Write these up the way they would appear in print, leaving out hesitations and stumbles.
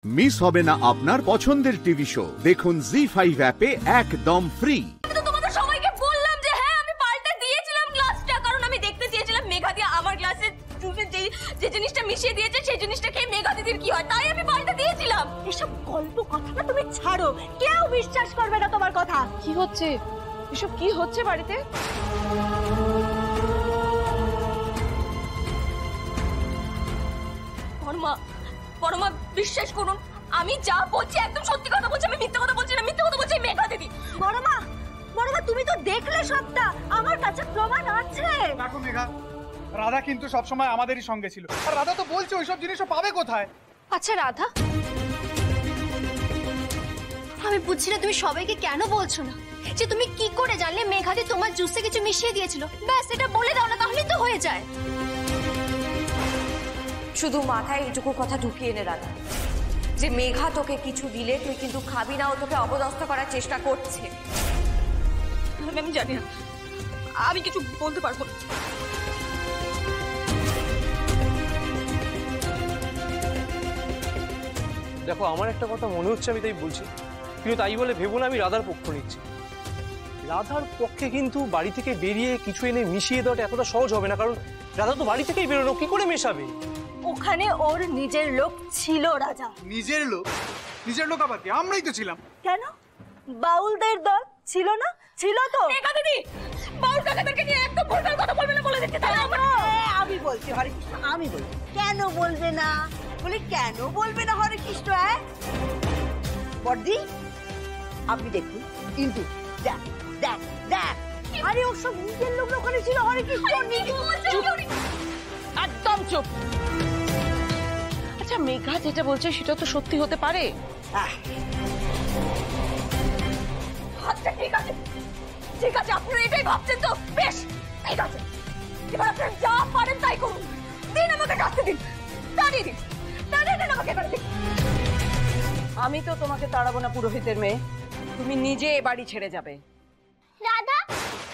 Miss হবে না আপনার পছন্দের টিভি শো। দেখুন জি5 অ্যাপে একদম ফ্রি। তোমাদের সবাইকে বললাম যে হ্যাঁ আমি পাল্টে দিয়েছিলাম গ্লাসটা, কারণ আমি দেখতে চেয়েছিলাম মেঘা দিয়ে আমার গ্লাসে যে জিনিসটা মিশিয়ে দিয়েছে সেই জিনিসটা খেয়ে মেঘা দিদির কি হয়, তাই আমি পাল্টে দিয়েছিলাম। এসব গল্প কথাটা তুমি ছাড়ো, কেউ বিশ্বাস করবে না তোমার কথা। কি হচ্ছে এসব? কি হচ্ছে বাড়িতে? পরমা বিশ্বাস করুন, আমি যা বলছি একদম সত্যি কথা বলছি, আমি মিথ্যা কথা বলছি না। মিথ্যা কথা বলছি মেঘা দিদি। বড়মা তুমি তো দেখলে সবটা, আমার কাছে প্রমাণ আছে। দেখো মেঘা, রাধা কিন্তু সবসময় আমাদেরই সঙ্গে ছিল, আর রাধা তো বলছে ওইসব জিনিসও পাবে কোথায়। আচ্ছা রাধা, আমি বুঝছি না তুমি সবাইকে কেন বলছো না যে তুমি কি করে জানলে মেঘাদি তোমার জুসে কিছু মিশিয়ে দিয়েছিল। ব্যাস এটা বলে দাও না, তাহলেই তো হয়ে যায়। শুধু মাথায় এইটুকু কথা ঢুকিয়ে নে রাধা, যে মেঘা তোকে কিছু দিলে তুই কিন্তু খাবি না, ও তোকে অপদস্থ করার চেষ্টা করছে। আমি জানি না, আমি কিছু বলতে পারবো না। দেখো, আমার একটা কথা মনে হচ্ছে, আমি তাই বলছি, কিন্তু তাই বলে ভেবো না আমি রাধার পক্ষ নিচ্ছি। রাধার পক্ষে কিন্তু বাড়ি থেকে বেরিয়ে কিছু এনে মিশিয়ে দেওয়াটা এতটা সহজ হবে না, কারণ রাধা তো বাড়ি থেকেই বেরোলো, কি করে মেশাবে? ওখানে ওর নিজের লোক ছিল রাজা। নিজের লোক? নিজের লোক আবার কি? আমরাই তো ছিলাম। কেন বাউলদের দল ছিল না? ছিল তো। মেঘা দিদি, বাউল কাকাদেরকে নিয়ে একদম ভুলভাল কথা বলবে না বলে দিচ্ছি। আমি বলছি হরে কৃষ্ণ, আমি বলছি। কেন বলবে না? বলে কেন বলবে না হরে কৃষ্ণ? বড়দি আপনি দেখুন, কিন্তু দেখ দেখ দেখ, আরে ওর সব নিজের লোক ওখানে ছিল। হরে কৃষ্ণ একদম চুপ। আচ্ছা মেঘা যেটা বলছে সেটা তো সত্যি হতে পারে। আচ্ছা ঠিক আছে, ঠিক আছে, আপনারা এটাই ভাবছেন তো? বেশ, ঠিক আছে, এবার আপনারা যা পারেন তাই করুন। দিন আমাকে শাস্তি দিন, তাড়িয়ে দিন, তাড়িয়ে দিন আমাকে এবার দিন। আমি তো তোমাকে তাড়াবো না পুরোহিতের মেয়ে, তুমি নিজে এ বাড়ি ছেড়ে যাবে। রাধা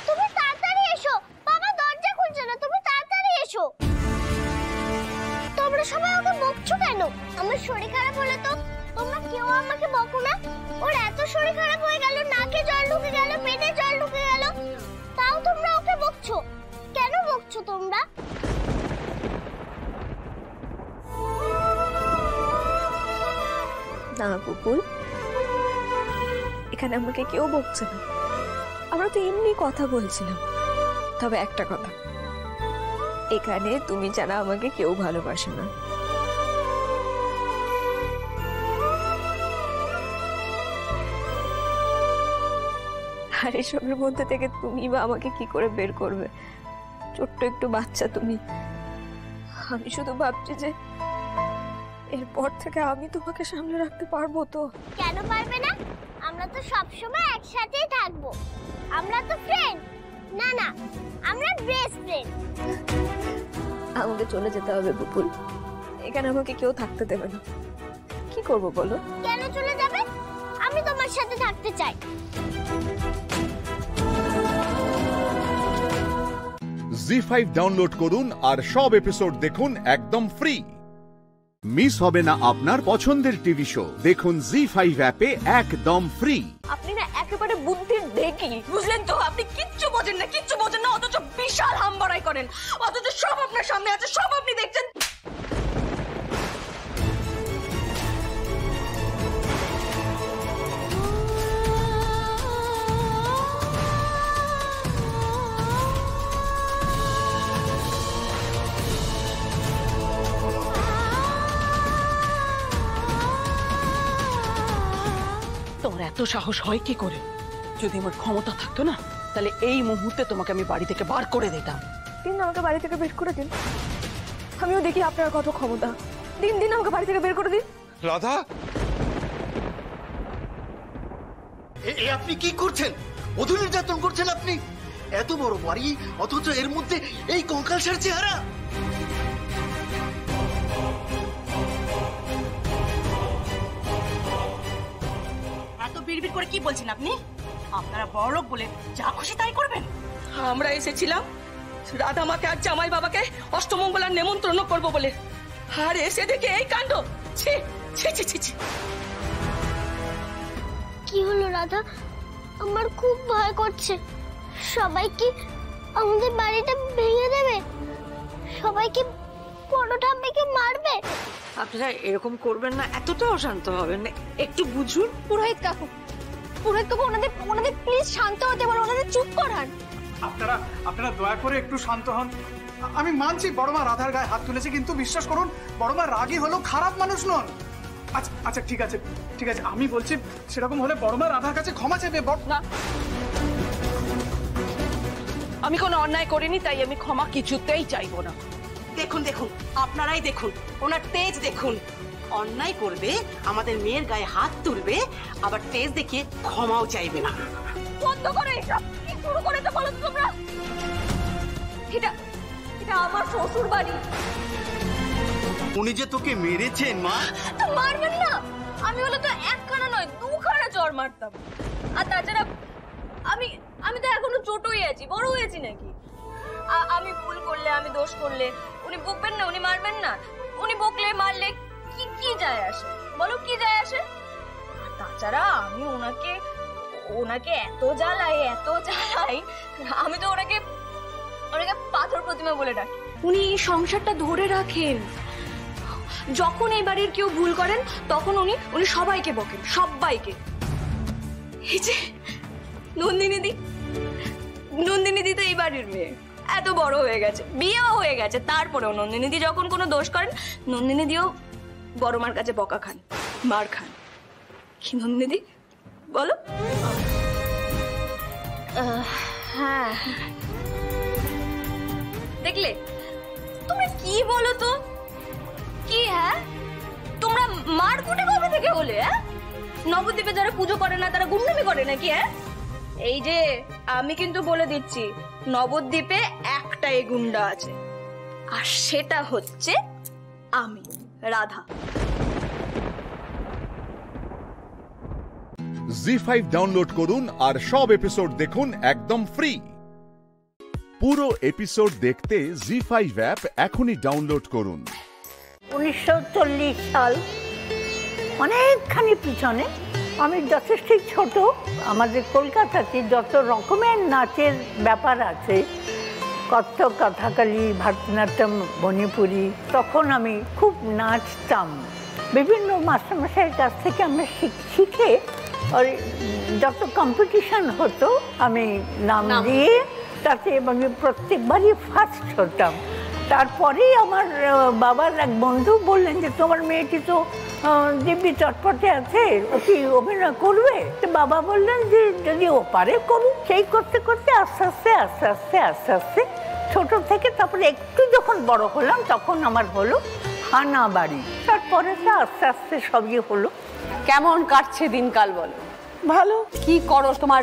তুমি তাড়াতাড়ি এসো, বাবা দরজা খুলছে না, তুমি তাড়াতাড়ি এসো। তোমরা সবাই ওকে বকছো কেন? আমার শরীর খারাপ হলে তো তোমরা কেউ আমাকে বকো না। ওর এত শরীর খারাপ হয়ে গেল, নাকে জল ঢুকে গেল, পেটে জল ঢুকে গেল, তাও তোমরা ওকে বকছো কেন? বকছো তোমরা? না কুকুর, এখানে আমাকে কেউ বকছে না, আমরা তো এমনি কথা বলছিলাম। তবে একটা কথা, এখানে তুমি জানা আমাকে কেউ ভালোবাসে না। আর এসবের মধ্যে থেকে তুমি বা আমাকে কি করে বের করবে? ছোট্ট একটু বাচ্চা তুমি। আমি শুধু ভাবছি যে এরপর থেকে আমি তোমাকে সামলে রাখতে পারবো তো? কেন পারবে না? আমরা তো সব সময় একসাথেই থাকবো। আমরা তো ফ্রেন্ড। না না, আমরা বেস্ট ফ্রেন্ড। আমাকে চলে যেতে হবে বুবুল, এখানে আমাকে কেউ থাকতে দেবে না। কি করব বলো? কেন চলে যাবে? আমি তোমার সাথে থাকতে চাই। জি5 ডাউনলোড করুন আর সব এপিসোড দেখুন একদম ফ্রি। মিস হবে না আপনার পছন্দের টিভি শো। দেখুন জি5 অ্যাপে একদম ফ্রি। আপনি না একেবারে বুদ্ধির ঢেকি, বুঝলেন তো? আপনি কিচ্ছু বোঝেন না, কিচ্ছু বোঝেন না, অথচ বিশাল হামবাড়াই করেন, অথচ সব আপনার সামনে আছে, সব আপনি দেখছেন। তোর এত সাহস হয় কি করে? যদি আমার ক্ষমতা থাকতো না, তাহলে এই মুহূর্তে তোমাকে আমি বাড়ি থেকে বার করে দিতাম। দিন আমাকে বাড়ি থেকে বের করে দিন, আমিও দেখি আপনার কত ক্ষমতা। দিন দিন আমাকে বাড়ি থেকে বের করে দিন। রাধা, আপনি কি করছেন? বধূ নির্যাতন করছেন আপনি? এত বড় বাড়ি, অথচ এর মধ্যে এই কঙ্কালসার চেহারা। এত বিড়বিড় করে কি বলছেন আপনি? আপনারা বড়লোক বলে যা খুশি তাই করবেন? আমরা এসেছিলাম রাধা মাকে আর জামাই বাবাকে অষ্টমঙ্গলার নেমন্ত্রণ করবো বলে, আর এসে দেখে এই কাণ্ড। ছি, ছি ছি ছি ছি। কি হলো রাধা? আমার খুব ভয় করছে। সবাই কি আমাদের বাড়িটা ভেঙে দেবে? সবাই কি বড় ঠাম্মিকে মারবে? আপনারা এরকম করবেন না, এতটা অশান্ত হবেন না, একটু বুঝুন। পুরোহিত কাকু ওনাদের প্লিজ শান্ত হতে বলো, ওনাদের চুপ করান। আপনারা দয়া করে একটু শান্ত হন। আমি মানছি বড় মা রাধার গায়ে হাত তুলেছে, কিন্তু বিশ্বাস করুন বড় মা রাগী হলো খারাপ মানুষ নন। আচ্ছা আচ্ছা ঠিক আছে ঠিক আছে, আমি বলছি সেরকম হলে বড় মা রাধার কাছে ক্ষমা চাইবে। না, আমি কোনো অন্যায় করিনি, তাই আমি ক্ষমা কিছুতেই চাইবো না। দেখুন দেখুন, আপনারাই দেখুন, ওনার তেজ দেখুন। অন্যায় করবে, আমাদের মেয়ের গায়ে হাত তুলবে, আবার তেজ দেখিয়ে ক্ষমাও চাইবে না। বন্ধ করো এসব। কি শুরু করেছো বলো তো তোমরা? এটা এটা আমার শ্বশুর বাড়ি। উনি যে তোকে মেরেছেন মা। তো মারবেন না? আমি হলে তো একখানা নয় দুখানা চড় মারতাম। আর তাছাড়া আমি তো এখনো ছোটই আছি, বড় হয়েছি নাকি? আমি ভুল করলে, আমি দোষ করলে উনি বকবেন না, উনি মারবেন না? উনি বকলে মারলে কি যায় আসে বলো, কি যায় আসে? আর তাছাড়া আমি ওনাকে এত জ্বালাই, আমি তো ওনাকে পাথর প্রতিমা বলে ডাকি। উনি এই সংসারটা ধরে রাখেন। যখন এই বাড়ির কেউ ভুল করেন তখন উনি সবাইকে বকেন, সবাইকে। এই যে নন্দিনী দি তো এই বাড়ির মেয়ে, এত বড় হয়ে গেছে, বিয়েও হয়ে গেছে, তারপরেও নন্দিনী দি যখন কোনো দোষ করেন নন্দিনী দিও বড় মার কাছে বকা খান, মার খান। কি নন্দিনী দি বলো? হ্যাঁ, দেখলে তোমরা কি বলো তো? কি হ্যাঁ, তোমরা মারকুটে কবে থেকে হলে? হ্যাঁ, নবদ্বীপে যারা পুজো করে না তারা গুন্ডামি করে নাকি? হ্যাঁ, এই যে আমি কিন্তু বলে দিচ্ছি, নবদ্বীপে একটাই গুন্ডা আছে, আর সেটা হচ্ছে আমি, রাধা। জি5 ডাউনলোড করুন আর সব এপিসোড দেখুন একদম ফ্রি। পুরো এপিসোড দেখতে জি5 অ্যাপ এখনই ডাউনলোড করুন। 1940 সাল, অনেকখানি পিছনে। আমি যথেষ্ট ছোট। আমাদের কলকাতাতে যত রকমের নাচের ব্যাপার আছে, কত্থক, কথাকালি, ভারতনাট্যম, মণিপুরি, তখন আমি খুব নাচতাম। বিভিন্ন মাস্টারমশাইয়ের কাছ থেকে আমরা শিখে আর যত কম্পিটিশন হতো আমি নাম দিয়ে তাতে আমি প্রত্যেকবারই ফার্স্ট হতাম। তারপরেই আমার বাবার এক বন্ধু বললেন যে তোমার মেয়েটি তো দিব্যি চটপটে আছে, ও কি অভিনয় করবে? তো বাবা বললেন যে যদি ও পারে করুক। সেই করতে করতে আস্তে আস্তে ছোট থেকে তারপরে একটু যখন বড় হলাম তখন আমার হলো হানা বাড়ি। তারপরে তো আস্তে আস্তে সবই হলো। কেমন কাটছে দিনকাল বলো? ভালো। কি করো, তোমার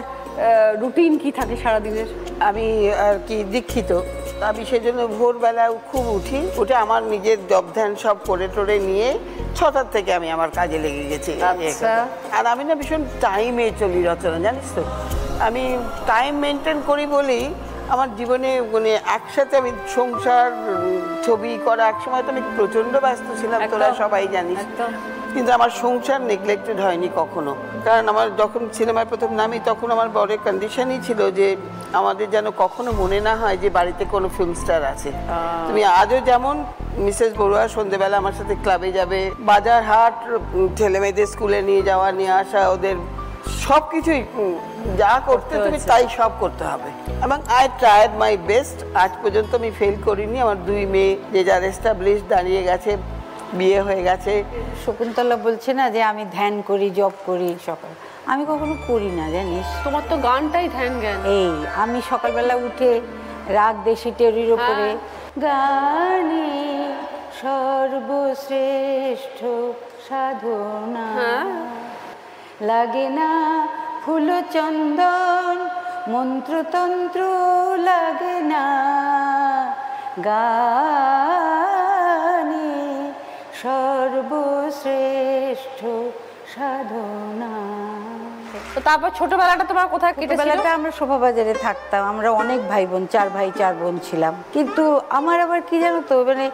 রুটিন কি থাকে সারাদিনের? আমি আর কি দীক্ষিত, আমি সেজন্য ভোরবেলা খুব উঠি, উঠে আমার নিজের জব ধ্যান সব করে টোরে নিয়ে 6টার থেকে আমি আমার কাজে লেগে গেছি। আর আমি না ভীষণ টাইমে চলি রচনা, জানিস তো। আমি টাইম মেনটেন করি বলেই আমার জীবনে মানে একসাথে আমি সংসার, ছবি করা, একসময় তো আমি প্রচণ্ড ব্যস্ত ছিলাম, তোরা সবাই জানিস, কিন্তু আমার সংসার নেগলেক্টেড হয়নি কখনো। কারণ আমার যখন সিনেমায় প্রথম নামি তখন আমার বড় কন্ডিশনই ছিল যে আমাদের যেন কখনো মনে না হয় যে বাড়িতে কোনো ফিল্ম স্টার আছে। তুমি আজও যেমন মিসেস বড়ুয়া সন্ধ্যেবেলা আমার সাথে ক্লাবে যাবে, বাজার হাট, ছেলে মেয়েদের স্কুলে নিয়ে যাওয়া নিয়ে আসা, ওদের সব কিছুই যা করতে তুমি তাই সব করতে হবে। এবং আই ট্রাইড মাই বেস্ট। আজ পর্যন্ত আমি ফেল করিনি। আমার 2 মেয়ে যে যার এস্টাবলিশ দাঁড়িয়ে গেছে, বিয়ে হয়ে গেছে। শকুন্তলা বলছে না যে আমি ধ্যান করি, জব করি সকাল, আমি কখনো করি না জানিস। তোমার তো গানটাই ধ্যান জ্ঞান। এই আমি সকালবেলা উঠে রাগ দেশি টেরির ওপরে গানে সর্বশ্রেষ্ঠ সাধনা, লাগে না ফুল চন্দন মন্ত্রতন্ত্র, লাগে না গানে সর্বশ্রেষ্ঠ সাধনা। তো তারপর ছোটবেলাটা তোমার কোথায় কেটেছিল? ছোটবেলাটা আমরা শোভাবাজারে থাকতাম, আমরা অনেক ভাই বোন, 4 ভাই 4 বোন ছিলাম। কিন্তু আমার আবার কি জানো তো, মানে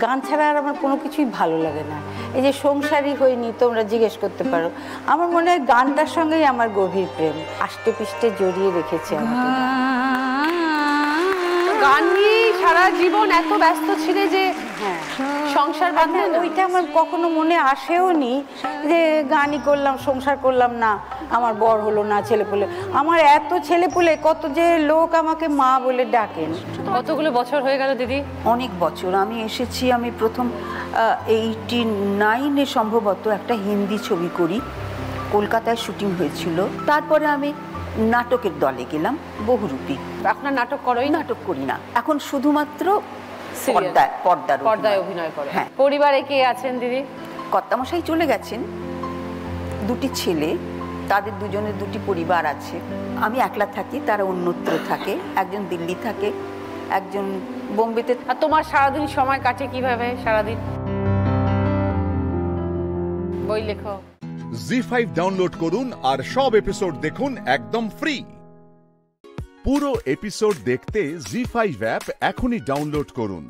গান ছাড়া আর আমার কোনো কিছুই ভালো লাগে না। এই যে সংসারী হয়নি, তোমরা জিজ্ঞেস করতে পারো, আমার মনে হয় গানটার সঙ্গেই আমার গভীর প্রেম আষ্টে পিষ্টে জড়িয়ে রেখেছে আমাকে। গান নিয়ে সারা জীবন এত ব্যস্ত ছিলে যে সংসার বাঁধে, ওইটা আমার কখনো মনে আসেও নি যে গানই করলাম, সংসার করলাম না, আমার বর হলো না, ছেলেপুলে। আমার এত ছেলেপুলে, কত যে লোক আমাকে মা বলে ডাকেন। কতগুলো বছর হয়ে গেল দিদি? অনেক বছর। আমি এসেছি, আমি প্রথম 89-এ সম্ভবত একটা হিন্দি ছবি করি, কলকাতায় শুটিং হয়েছিল। তারপরে আমি নাটকের দলে গেলাম, বহুরূপী। আপনার নাটক করোই? নাটক করি না এখন, শুধুমাত্র পর্দায় অভিনয় করে। হ্যাঁ। পরিবারে কে আছেন দিদি? কর্তামশাই চলে গেছেন, 2টি ছেলে, তাদের দুজনের 2টি পরিবার আছে। আমি একলা থাকি, তারা অন্যত্র থাকে, একজন দিল্লি থাকে, একজন বোম্বেতে। আর তোমার সারাদিন সময় কাটে কিভাবে? সারাদিন বই লেখো? জি5 ডাউনলোড করুন আর সব এপিসোড দেখুন একদম ফ্রি। পুরো এপিসোড দেখতে জি5 অ্যাপ এখনই ডাউনলোড করুন।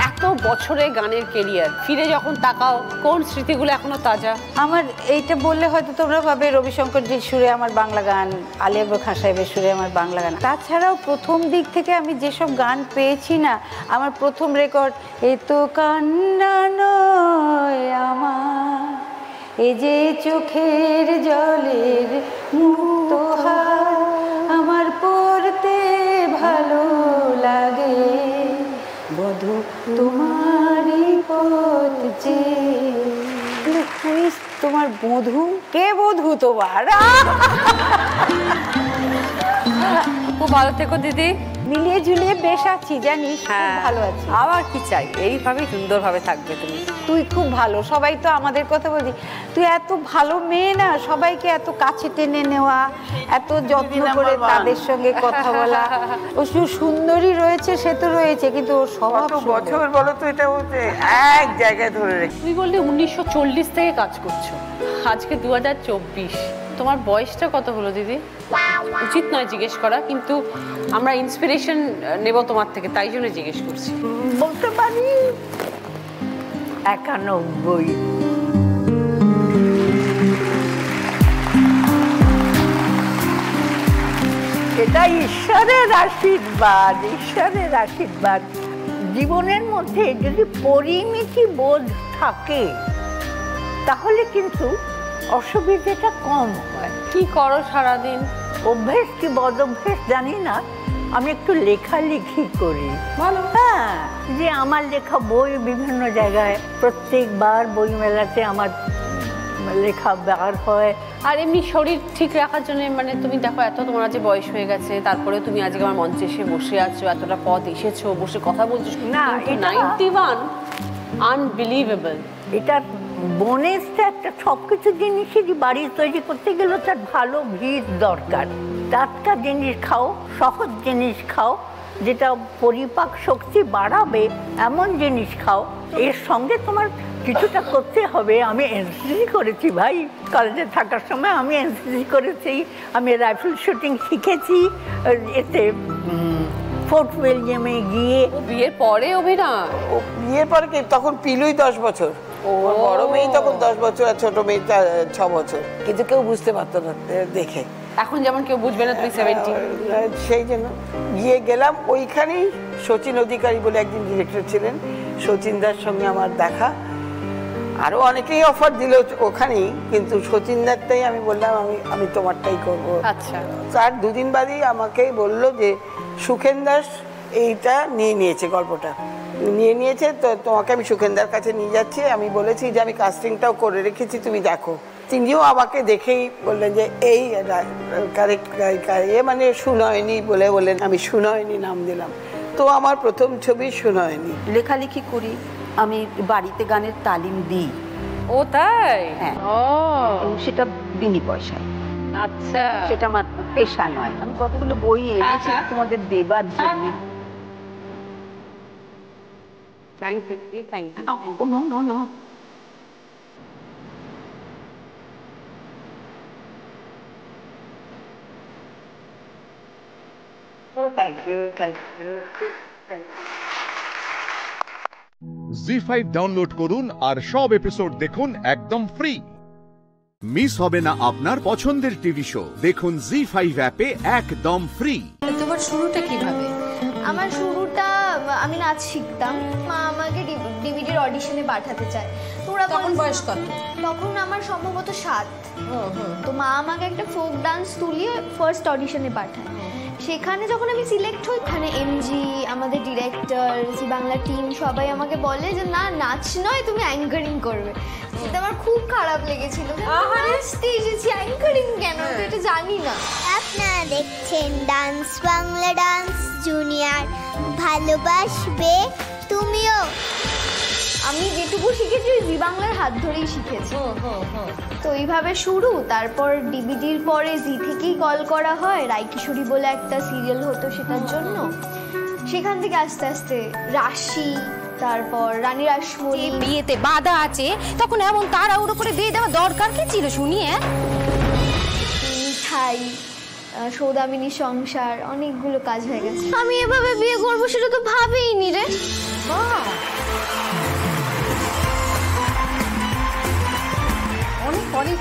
এত বছরের গানের ক্যারিয়ার, ফিরে যখন তাকাও কোন স্মৃতিগুলো এখনো তাজা? আমার এইটা বললে হয়তো তোমরা ভাবে রবিশঙ্কর জির সুরে আমার বাংলা গান, আলী আকবর খান সাহেবের সুরে আমার বাংলা গান। তাছাড়াও প্রথম দিক থেকে আমি যেসব গান পেয়েছি না, আমার প্রথম রেকর্ড এ তো কান্না নয় আমার, এ যে চোখের জলের মুক্তহার, আমার পড়তে ভালো লাগে বধূ তোমারই পথ যে। তোমার বধূ কে? বধূ তোমার। খুব ভালো থেকো দিদি, মিলিয়ে ঝুলিয়ে বেশ আছি জানিস। হ্যাঁ ভালো আছি। আবার কি চাই, এইভাবেই সুন্দরভাবে থাকবে তুমি। তুই খুব ভালো, সবাই তো আমাদের কথা বলছি, তুই এত ভালো মেয়ে না, সবাইকে এত কাছে টেনে নেওয়া, এত যত্ন করে তাদের সঙ্গে কথা বলা। ও শুধু সুন্দরী রয়েছে, সে তো রয়েছে, কিন্তু ওর স্বভাব। বছর বলো তো এটা হচ্ছে এক জায়গায় ধরে রেখে। তুমি বললে 1940 থেকে কাজ করছো, আজকে 2024, তোমার বয়সটা কত হলো দিদি? উচিত নয় জিজ্ঞেস করা, কিন্তু আমরা ইন্সপিরেশন নেব তোমার থেকে, তাই জন্য জিজ্ঞেস করছি। বলতে পারি 91। এটা ঈশ্বরের আশীর্বাদ, ঈশ্বরের আশীর্বাদ। জীবনের মধ্যে যদি পরিমিতি বোধ থাকে তাহলে কিন্তু অসুবিধাটা কম হয়। কি করো সারাদিন? অভ্যেস কি বদ অভ্যেস জানি না, আমি একটু লেখালেখি করি। ভালো। হ্যাঁ, যে আমার লেখা বই বিভিন্ন জায়গায়, প্রত্যেকবার বই মেলাতে আমার লেখা বার হয়। আর এমনি শরীর ঠিক রাখার জন্য, মানে তুমি দেখো এত তোমার যে বয়স হয়ে গেছে, তারপরে তুমি আজকে আমার মঞ্চে এসে বসে আছো, এতটা পথ এসেছো, বসে কথা বলছো না, 91 আনবিলিভেবল। এটা বনেসটা একটা, সবকিছু জিনিসেরই বাড়ি তৈরি করতে গেলে তার ভালো ভিত দরকার। টাটকা জিনিস খাও, সহজ জিনিস খাও, যেটা পরিপাক শক্তি বাড়াবে এমন জিনিস খাও। এর সঙ্গে তোমার কিছুটা করতে হবে। আমি এনসিসি করেছি ভাই, কলেজে থাকার সময় আমি এনসিসি করেছি, আমি রাইফেল শুটিং শিখেছি। এতে ফোর্ট উইলিয়ামে গিয়ে। বিয়ের পরে অভিনয়? বিয়ের পরে কি, তখন পিলুই 10 বছর, বড় মেয়ে তখন 10 বছর আর ছোট মেয়ে 6 বছর, কিন্তু কেউ বুঝতে পারতো না দেখে। এখন যেমন কেউ বুঝবে না তুমি 70। সেই জন্য গিয়ে গেলাম। ওইখানেই শচীন অধিকারী বলে একজন ডিরেক্টর ছিলেন, শচীন দার সঙ্গে আমার দেখা। আরো অনেকেই অফার দিল ওখানেই, কিন্তু শচীন দারটাই আমি বললাম আমি তোমারটাই করব। আচ্ছা। তার 2 দিন বাদেই আমাকে বললো যে সুখেন দাস এইটা নিয়ে নিয়েছে, গল্পটা নিয়ে নিয়েছে, তো তোমাকে আমি সুখেনদার কাছে নিয়ে যাচ্ছি। আমি বলেছি যে আমি কাস্টিংটাও করে রেখেছি, তুমি দেখো। তিনিও আমাকে দেখেই বললেন যে এই কারেক্ট, মানে সুনয়নী বললেন। আমি সুনয়নী নাম দিলাম। তো আমার প্রথম ছবি সুনয়নী। লেখালেখি করি, আমি বাড়িতে গানের তালিম দিই। ও তাই? হ্যাঁ। সেটা বিনি পয়সায়। আচ্ছা, সেটা আমার পেশা নয়। আমি কতগুলো বই এনেছি তোমাদের দেবার জন্য। Thank you, thank you. Zee five download করুন আর সব এপিসোড দেখুন একদম ফ্রি। মিস হবে না আপনার পছন্দের টিভি শো, দেখুন জি5 অ্যাপে একদম ফ্রি। তোমার শুরুটা কিভাবে? আমার শুরুটা আমি নাচ শিখতাম, মা আমাকে ডিভিডির অডিশনে পাঠাতে চায়। তোরা তখন বয়স কত? তখন আমার সম্ভবত 7। তো মা আমাকে একটা ফোক ডান্স তুলিয়ে ফার্স্ট অডিশনে পাঠায়। সেখানে যখন আমি সিলেক্ট হই, এখানে এমজি, আমাদের ডিরেক্টর, জি বাংলা টিম সবাই আমাকে বলে যে না, নাচ নয়, তুমি অ্যাঙ্কারিং করবে। এটা আমার খুব খারাপ লেগেছিল, নাচতে এসেছি, অ্যাঙ্কারিং কেন, এটা জানি না। আপনারা দেখছেন ডান্স বাংলা ডান্স জুনিয়র, ভালোবাসবে তুমিও। আমি যেটুকু শিখেছি জি বাংলার হাত ধরেই শিখেছি। তো এইভাবে শুরু। তারপর ডিভিডির পরে জি থেকেই কল করা হয়, রায়কিশোরী বলে একটা সিরিয়াল হতো সেটার জন্য। সেখান থেকে আস্তে আস্তে রাশি, তারপর রানী রাসমণি। বিয়েতে বাধা আছে, তখন এমন তাড়াহুড়ো করে বিয়ে দেওয়া দরকার কি ছিল শুনি? মিঠাই, সৌদামিনী সংসার, অনেকগুলো কাজ হয়ে গেছে। আমি এভাবে বিয়ে করবো সেটা তো ভাবেইনি রে।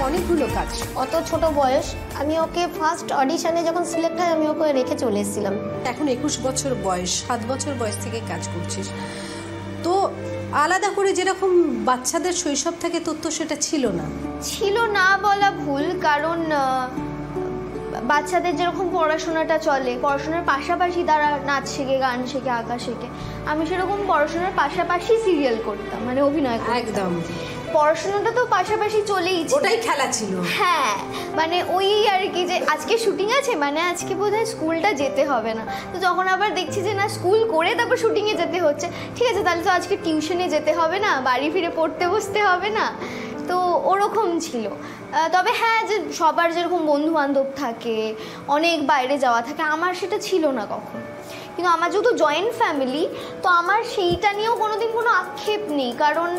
অনেকগুলো কাজ। অত ছোট বয়স, আমি ওকে ফার্স্ট অডিশনে যখন সিলেক্ট হয় আমি ওকে রেখে চলে এসেছিলাম। এখন 21 বছর বয়স, 7 বছর বয়স থেকে কাজ করছিস। তো আলাদা করে যেরকম বাচ্চাদের শৈশব থেকে তথ্য, সেটা ছিল না বলা ভুল, কারণ বাচ্চাদের যেরকম পড়াশোনাটা চলে, পড়াশোনার পাশাপাশি তারা নাচ শেখে, গান শেখে, আঁকা শেখে। আমি সেরকম পড়াশোনার পাশাপাশি সিরিয়াল করতাম, মানে অভিনয় করতাম। একদম পড়াশোনাটা তো পাশাপাশি চলেই ছিল, ওটাই খেলা ছিল। হ্যাঁ, মানে ওই আর কি, যে আজকে শুটিং আছে, মানে আজকে বোধহয় স্কুলটা যেতে হবে না। তো যখন আবার দেখছি যে না, স্কুল করে তারপর শুটিংয়ে যেতে হচ্ছে, ঠিক আছে তাহলে তো আজকে টিউশনে যেতে হবে না, বাড়ি ফিরে পড়তে বসতে হবে না। তো ওরকম ছিল। তবে হ্যাঁ, যে সবার যেরকম বন্ধু বান্ধব থাকে, অনেক বাইরে যাওয়া থাকে, আমার সেটা ছিল না কখন। কিন্তু আমার যেহেতু জয়েন্ট ফ্যামিলি, তো আমার সেইটা নিয়েও কোনোদিন কোনো আক্ষেপ নেই। কারণ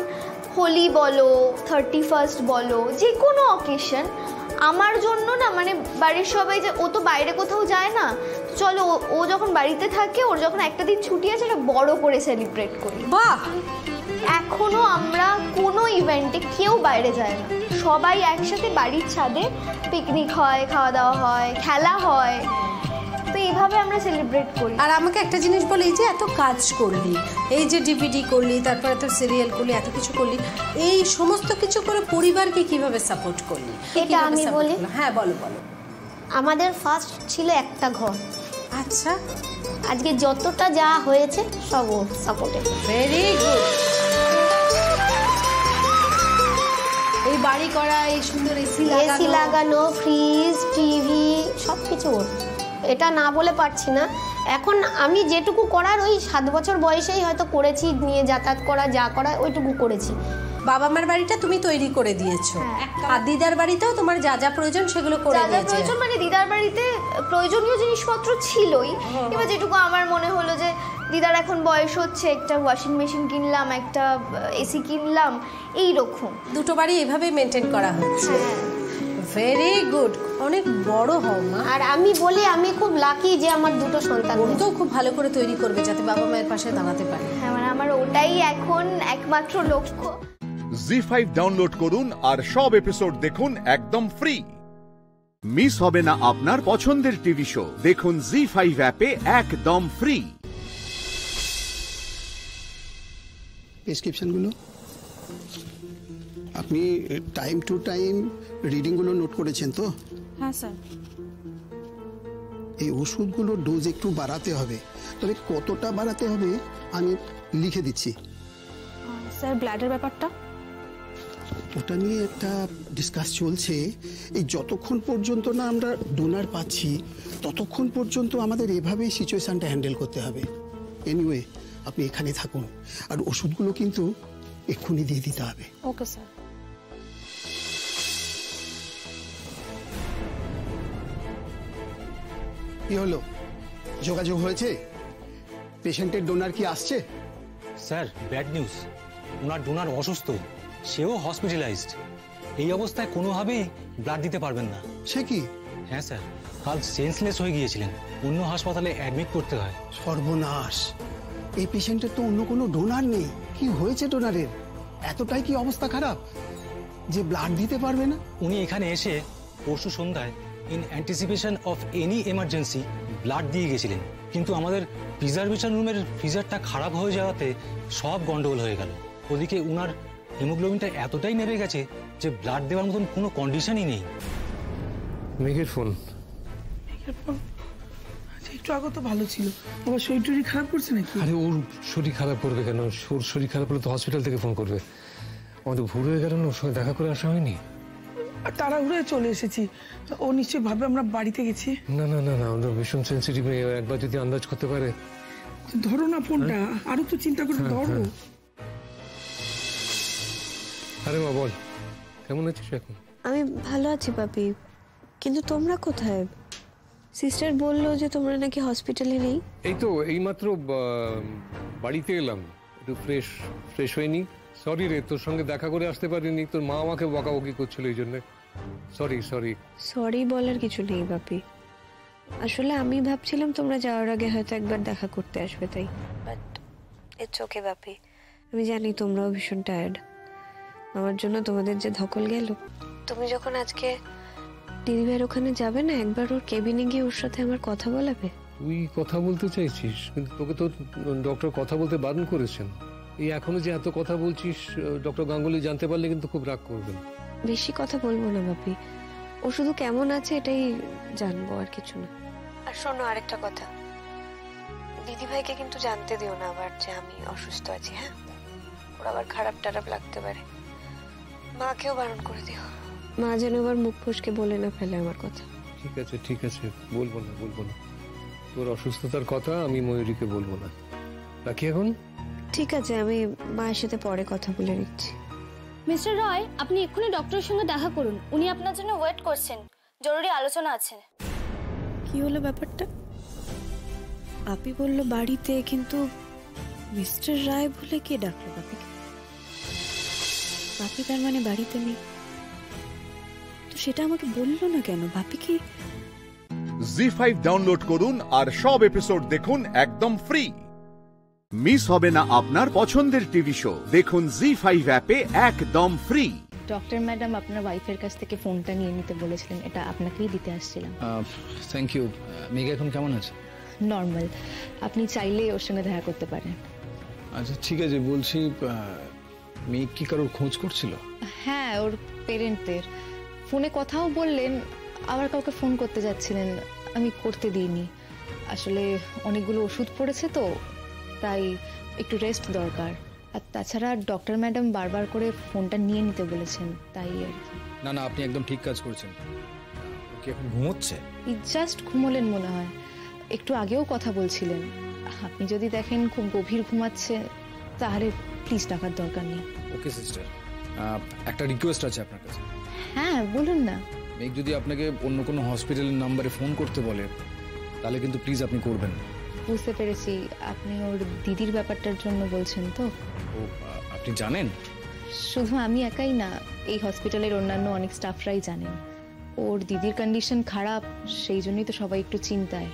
হোলি বলো, 31st বলো, যে কোনো অকেশন আমার জন্য না, মানে বাড়ির সবাই, যে ও তো বাইরে কোথাও যায় না, চলো ও যখন বাড়িতে থাকে, ওর যখন একটা দিন ছুটি আছে, এটা বড় করে সেলিব্রেট করি। বাহ! এখনো আমরা কোনো ইভেন্টে কেউ বাইরে যায় না, সবাই একসাথে বাড়ির ছাদে পিকনিক হয়, খাওয়া দাওয়া হয়, খেলা হয়। তো এইভাবে আমরা সেলিব্রেট করি। আর আমাকে একটা জিনিস বলে, এই যে এত কাজ করলি, এই যে ডিভিডি করলি, তারপর এত সিরিয়াল করলি, এত কিছু করলি, এই সমস্ত কিছু করে পরিবারকে কিভাবে সাপোর্ট করলি? এটা আমি বলি। হ্যাঁ, বলো। আমাদের ফার্স্ট ছিল একটা ঘর। আচ্ছা, আজকে যতটা যা হয়েছে সব ও সাপোর্টে। Very good. এই বাড়ি করা, এই সুন্দর এসি লাগানো, ফ্রিজ, টিভি, সব কিছু ওর। এটা না বলে পারছি না। এখন আমি যেটুকু করার ওই 7 বছর বয়সেই হয়তো করেছি, নিয়ে যাতায়াত করা, যা করা ওইটুকু করেছি। বাবা মার বাড়িটা তুমি তৈরি করে দিয়েছো, আর দিদার বাড়িতেও তোমার যা যা প্রয়োজন সেগুলো করে দিয়েছো। প্রয়োজন মানে দিদার বাড়িতে প্রয়োজনীয় জিনিসপত্র ছিলই। এবার যেটুকু আমার মনে হলো যে দিদার এখন বয়স হচ্ছে, একটা ওয়াশিং মেশিন কিনলাম, একটা এসি কিনলাম, এই রকম। দুটো বাড়ি এভাবে মেনটেন করা হচ্ছে। ভেরি গুড, অনেক বড় হও মা। আর আমি বলি আমি খুব লাকি যে আমার দুটো সন্তান। তো খুব ভালো করে তৈরি করবে যাতে বাবা মায়ের পাশে দাঁড়াতে পারে। হ্যাঁ, মানে আমার ওটাই এখন একমাত্র লক্ষ্য। জি5 ডাউনলোড করুন আর সব এপিসোড দেখুন একদম ফ্রি। মিস হবে না আপনার পছন্দের টিভি শো, দেখুন জি5 অ্যাপে একদম ফ্রি। প্রেসক্রিপশনগুলো আপনি টাইম টু টাইম রিডিংগুলো নোট করেছেন তো? হ্যাঁ স্যার। এই ওষুধগুলোর ডোজ একটু বাড়াতে হবে, তবে কতটা বাড়াতে হবে আমি লিখে দিচ্ছি। স্যার, ব্লাডের ব্যাপারটা? ওটা নিয়ে একটা ডিসকাস চলছে। এই যতক্ষণ পর্যন্ত না আমরা ডোনার পাচ্ছি, ততক্ষণ পর্যন্ত আমাদের এভাবেই সিচুয়েশনটা হ্যান্ডেল করতে হবে। এনিওয়ে, আপনি এখানে থাকুন, আর ওষুধগুলো কিন্তু এক্ষুনি দিয়ে দিতে হবে। Okay sir. কি হলো, যোগাযোগ হয়েছে? পেশেন্টের ডোনার কি আসছে? স্যার, ব্যাড নিউজ, ওনার ডোনার অসুস্থ, সেও হসপিটালাইজড। এই অবস্থায় কোনোভাবেই ব্লাড দিতে পারবেন না। সে কি, হ্যাঁ স্যার, কাল সেন্সলেস হয়ে গিয়েছিলেন, অন্য হাসপাতালে অ্যাডমিট করতে হয়। সর্বনাশ, এই পেশেন্টের তো অন্য কোনো ডোনার নেই। কি হয়েছে ডোনারের? এতটাই কি অবস্থা খারাপ যে ব্লাড দিতে পারবে না? উনি এখানে এসে পরশু সন্ধ্যায় in anticipation of any emergency blood দিয়ে গেছিলেন, কিন্তু আমাদের প্রিজার্ভেশন রুমের ফ্রিজারটা খারাপ হয়ে যাওয়াতে সব গন্ডগোল হয়ে গেল। ওদিকে উনার হিমোগ্লোবিনটা এতটাই নেমে গেছে যে ব্লাড দেওয়ার মতন কোনো কন্ডিশনই নেই। মেঘের ফোন। একটু আগে তো ভালো ছিল, আবার শরীর খারাপ করছে নাকি? আরে ওর শরীর খারাপ করবে কেন? ওর শরীর খারাপ হলে তো হসপিটাল থেকে ফোন করবে। আমাদের ভুল হয়ে গেল না, ওর সঙ্গে দেখা করে আসা হয়নি। তাড়াহুড়োয় চলে এসেছি, ও নিশ্চয়ই ভাবে আমরা বাড়িতে গেছি। না না না না, আমরা ভীষণ সেন্সিটিভ, একবার যদি আন্দাজ করতে পারে। ধরো না ফোনটা, আরো তো চিন্তা করে ধরো। আরে মা বল, কেমন আছিস এখন? আমি ভালো আছি পাপি, কিন্তু তোমরা কোথায়? সিস্টার বললো যে তোমরা নাকি হসপিটালে নেই। এই তো এইমাত্র বাড়িতে এলাম, একটু ফ্রেশ হয়নি। সরি রে, তোর সঙ্গে দেখা করে আসতে পারিনি, তোর মা আমাকে বকাবকি করছিল এই জন্য। সরি। সরি বলার কিছু নেই পাপি, আসলে আমি ভাবছিলাম তোমরা যাওয়ার আগে হয়তো একবার দেখা করতে আসবে, তাই। বাট ইটস ওকে পাপি, আমি জানি তোমরাও ভীষণ টায়ার্ড। আমার জন্য তোমাদের যে ধকল গেল। তুমি যখন আজকে দিদিভাইয়ের ওখানে যাবে না, একবার ওর কেবিনে গিয়ে ওর সাথে আমার কথা বলাবে। তুই কথা বলতে চাইছিস, কিন্তু তোকে তো ডক্টর কথা বলতে বারণ করেছেন। এই এখনো যে এত কথা বলছিস, ডক্টর গাঙ্গুলি জানতে পারলে কিন্তু খুব রাগ করবেন। বেশি কথা বলবো না বাপি, ও শুধু কেমন আছে এটাই জানবো, আর কিছু না। আর শোনো, আরেকটা কথা, দিদিভাইকে কিন্তু জানতে দিও না আবার যে আমি অসুস্থ আছি। হ্যাঁ, ওর আবার খারাপ টারাপ লাগতে পারে। মাকেও বারণ করে দিও, মা যেন আবার মুখ ফসকে বলে না ফেলে আমার কথা। ঠিক আছে, বলবো না। তোর অসুস্থতার কথা আমি ময়ূরীকে বলবো না। রাখি এখন? ঠিক আছে, আমি মায়ের সাথে পরে কথা বলে নিচ্ছি। মিস্টার রয়, আপনি এক্ষুনি ডক্টরের সঙ্গে দেখা করুন, উনি আপনার জন্য ওয়েট করছেন, জরুরি আলোচনা আছে। কি হলো ব্যাপারটা? আপি বলল বাড়িতে, কিন্তু মিস্টার রায় বলে কে ডাকলো বাপিকে? বাপি তার মানে বাড়িতে নেই, তো সেটা আমাকে বললো না কেন? বাপি কি? জি5 ডাউনলোড করুন আর সব এপিসোড দেখুন একদম ফ্রি। মিস হবে না আপনার পছন্দের টিভি শো, দেখুন জি5 অ্যাপে একদম ফ্রি। ডক্টর ম্যাডাম আপনার ওয়াইফের কাছ থেকে ফোনটা নিয়ে নিতে বলেছিলেন, এটা আপনাকেই দিতে আসছিলাম। Thank you. মেঘা এখন কেমন আছে? নর্মাল, আপনি চাইলে ওর সঙ্গে দেখা করতে পারেন। আচ্ছা ঠিক আছে, বলছি মেঘ কি কারোর খোঁজ করছিল? হ্যাঁ, ওর পেরেন্টদের ফোনে কথাও বললেন, আবার কাউকে ফোন করতে যাচ্ছিলেন, আমি করতে দিইনি। আসলে অনেকগুলো ওষুধ পড়েছে তো, তাই একটু রেস্ট দরকার। আর তাছাড়া ডক্টর ম্যাডাম বারবার করে ফোনটা নিয়ে নিতে বলেছেন, তাই আর কি। না আপনি একদম ঠিক কাজ করছেন। ও কি এখন ঘুমোচ্ছে? জাস্ট ঘুমোলেন মনে হয়, একটু আগেও কথা বলছিলেন। আপনি যদি দেখেন খুব গভীর ঘুমাচ্ছে, তাহলে প্লিজ ডাকার দরকার নেই। ওকে সিস্টার, একটা রিকোয়েস্ট আছে আপনার কাছে। হ্যাঁ বলুন না। মেঘ যদি আপনাকে অন্য কোনো হসপিটালের নাম্বারে ফোন করতে বলে, তাহলে কিন্তু প্লিজ আপনি করবেন না। বুঝতে পেরেছি, আপনি ওর দিদির ব্যাপারটার জন্য বলছেন তো? ও আপনি জানেন? শুধু আমি একাই না, এই হসপিটালের অন্যান্য অনেক স্টাফরাই জানেন ওর দিদির কন্ডিশন খারাপ, সেই জন্যই তো সবাই একটু চিন্তায়।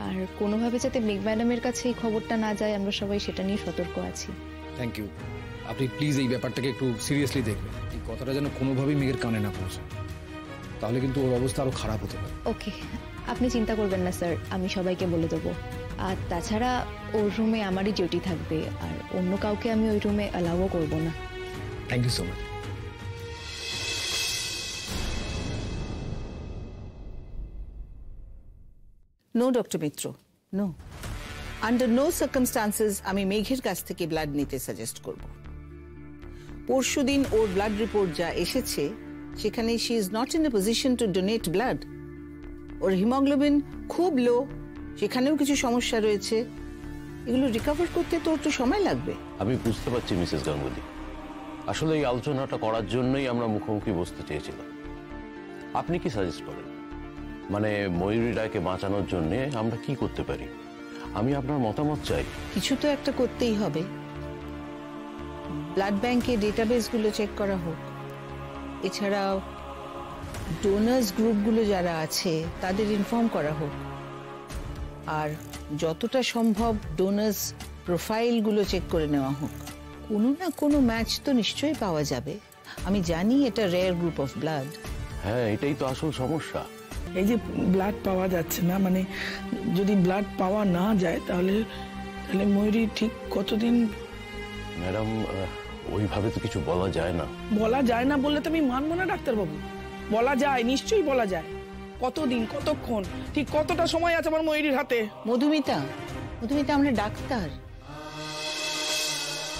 আর কোনোভাবে যাতে মেঘ ম্যাডামের কাছে এই খবরটা না যায়, আমরা সবাই সেটা নিয়ে সতর্ক আছি। Thank you. আপনি প্লিজ এই ব্যাপারটাকে একটু সিরিয়াসলি দেখবেন, এই কথাটা যেন কোনোভাবেই মেঘের কানে না পৌঁছে, তাহলে কিন্তু ওর অবস্থা আরো খারাপ হতে পারে। ওকে, আপনি চিন্তা করবেন না স্যার, আমি সবাইকে বলে দেবো। আর তাছাড়া ওর রুমে আমারই ডিউটি থাকবে, আর অন্য কাউকে আমি ওই রুমে অ্যালাউও করবো না। Thank you so much. No doctor Mitra, no. Under no circumstances আমি মেঘের কাছ থেকে ব্লাড নিতে সাজেস্ট করব। পরশুদিন ওর ব্লাড রিপোর্ট যা এসেছে, সেখানে she is not in a position to donate blood. Or haemoglobin খুব লো, সেখানেও কিছু সমস্যা রয়েছে, এগুলো রিকভার করতে তো একটু সময় লাগবে। আমি বুঝতে পারছি মিসেস গাঙ্গুলি, আসলে এই আলোচনাটা করার জন্যই আমরা মুখোমুখি বসতে চেয়েছিলাম। আপনি কি সাজেস্ট করেন, মানে ময়ূরী রায়কে বাঁচানোর জন্য আমরা কি করতে পারি? আমি আপনার মতামত চাই। কিছু তো একটা করতেই হবে। ব্লাড ব্যাংকে ডেটাবেসগুলো চেক করা হোক, এছাড়াও ডোনার্স গ্রুপগুলো যারা আছে তাদের ইনফর্ম করা হোক, আর যতটা সম্ভব ডোনার্স প্রোফাইলগুলো চেক করে নেওয়া হোক। কোনো না কোনো ম্যাচ তো নিশ্চয়ই পাওয়া যাবে। আমি জানি এটা রেয়ার গ্রুপ অফ ব্লাড। হ্যাঁ, এটাই তো আসল সমস্যা। এই যে ব্লাড পাওয়া যাচ্ছে না, মানে যদি ব্লাড পাওয়া না যায় তাহলে ময়ূরী ঠিক কতদিন? ম্যাডাম, ওইভাবে তো কিছু বলা যায় না। বলা যায় না বললে তো আমি মানবো না ডাক্তারবাবু। বলা যায়, নিশ্চয়ই বলা যায়। কতদিন, কতক্ষণ, ঠিক কতটা সময় আছে আমার ময়ূরীর হাতে? মধুমিতা, আমরা ডাক্তার,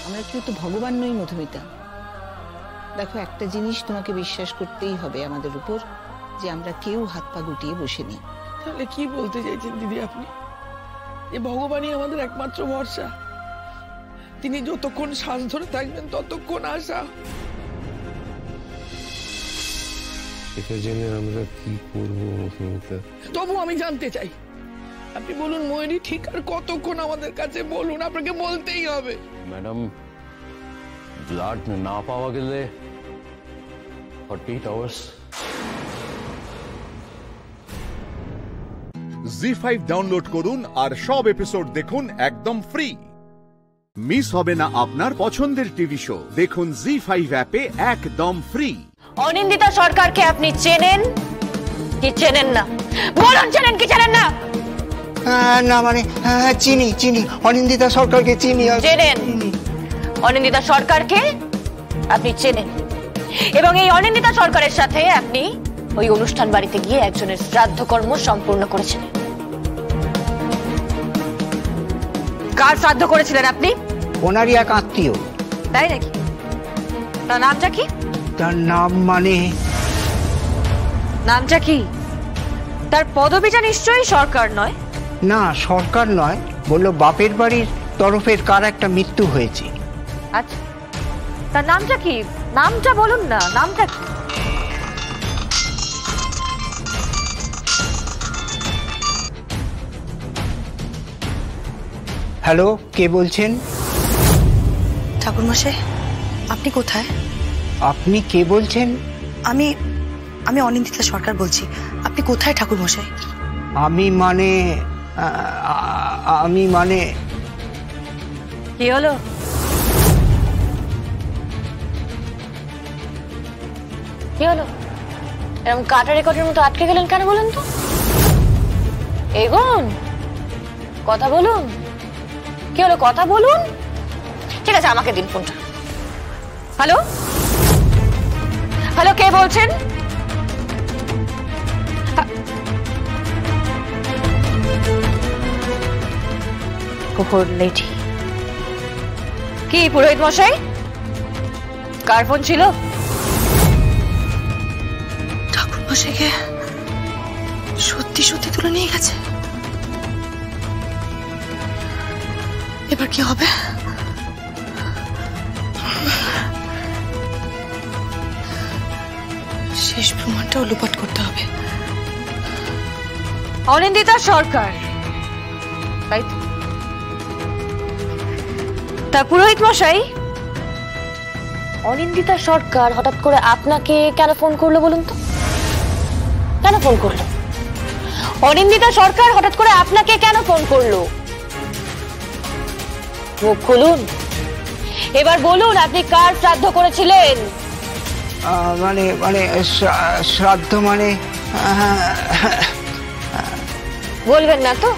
আমরা কেউ তো ভগবান নই মধুমিতা। দেখো, একটা জিনিস তোমাকে বিশ্বাস করতেই হবে আমাদের উপর, যে আমরা কেউ হাত পা গুটিয়ে বসে নেই। তাহলে কি বলতে চাইছেন দিদি আপনি? যে ভগবানই আমাদের একমাত্র ভরসা, তিনি যতক্ষণ শ্বাস ধরে থাকবেন ততক্ষণ আশা। এটা জেনে আমরা কি করবো মধুমিতা? তবু আমি জানতে চাই, আপনি বলুন ময়ূরী ঠিক আর কতক্ষণ আমাদের কাছে? বলুন, আপনাকে বলতেই হবে। ম্যাডাম, ব্লাড না পাওয়া গেলে 48 আওয়ার্স। জি5 ডাউনলোড করুন আর সব এপিসোড দেখুন একদম ফ্রি। মিস হবে না আপনার পছন্দের টিভি শো। দেখুন জি5 অ্যাপে একদম ফ্রি। অনিন্দিতা সরকারকে আপনি চেনেন কি চেনেন না? বলুন, চেনেন কি চেনেন না? না মানে চিনি অনিন্দিতা সরকারকে চিনি। চেনেন? অনিন্দিতা সরকারকে আপনি চেনেন, এবং এই অনিন্দিতা সরকারের সাথে আপনি ওই অনুষ্ঠান বাড়িতে গিয়ে একজনের শ্রাদ্ধ কর্ম সম্পূর্ণ করেছিলেন। কার শ্রাদ্ধ করেছিলেন আপনি? ওনারই এক আত্মীয়। তাই নাকি? তার নামটা কি? তার নাম মানে? নামটা কি? তার পদবিটা নিশ্চয়ই সরকার নয়। না, সরকার নয়, বললো বাপের বাড়ির তরফের কার একটা মৃত্যু হয়েছে। আচ্ছা, তার নামটা কি? নামটা বলুন না, নামটা কি? হ্যালো, কে বলছেন? ঠাকুরমশাই, আপনি কোথায়? আপনি কে বলছেন? আমি অনিন্দিতা সরকার বলছি। আপনি কোথায় ঠাকুরমশাই? আমি মানে কি হলো? কি হলো? এরকম কাটা রেকর্ডের মতো আটকে গেলেন কেন বলুন তো? এগোন, কথা বলুন। কি হলো, কথা বলুন। ঠিক আছে, আমাকে দিন ফোনটা। হ্যালো, হ্যালো, কে বলছেন? লেডি কি পুরোহিত মশাই? কার ফোন ছিল? ঠাকুর মশাইকে সত্যি সত্যি তুলে নিয়ে গেছে। এবার কি হবে? শেষ প্রমাণটা লোপাট করতে হবে। অনিন্দিতা সরকার, তাই তো? তা পুরোহিত মশাই, অনিন্দিতা সরকার হঠাৎ করে আপনাকে কেন ফোন করলো বলুন তো? কেন ফোন করলো? অনিন্দিতা সরকার হঠাৎ করে আপনাকে কেন ফোন করলো? মুখ খুলুন, এবার বলুন আপনি কার শ্রাদ্ধ করেছিলেন? মানে শ্রাদ্ধ মানে? বলবেন না তো?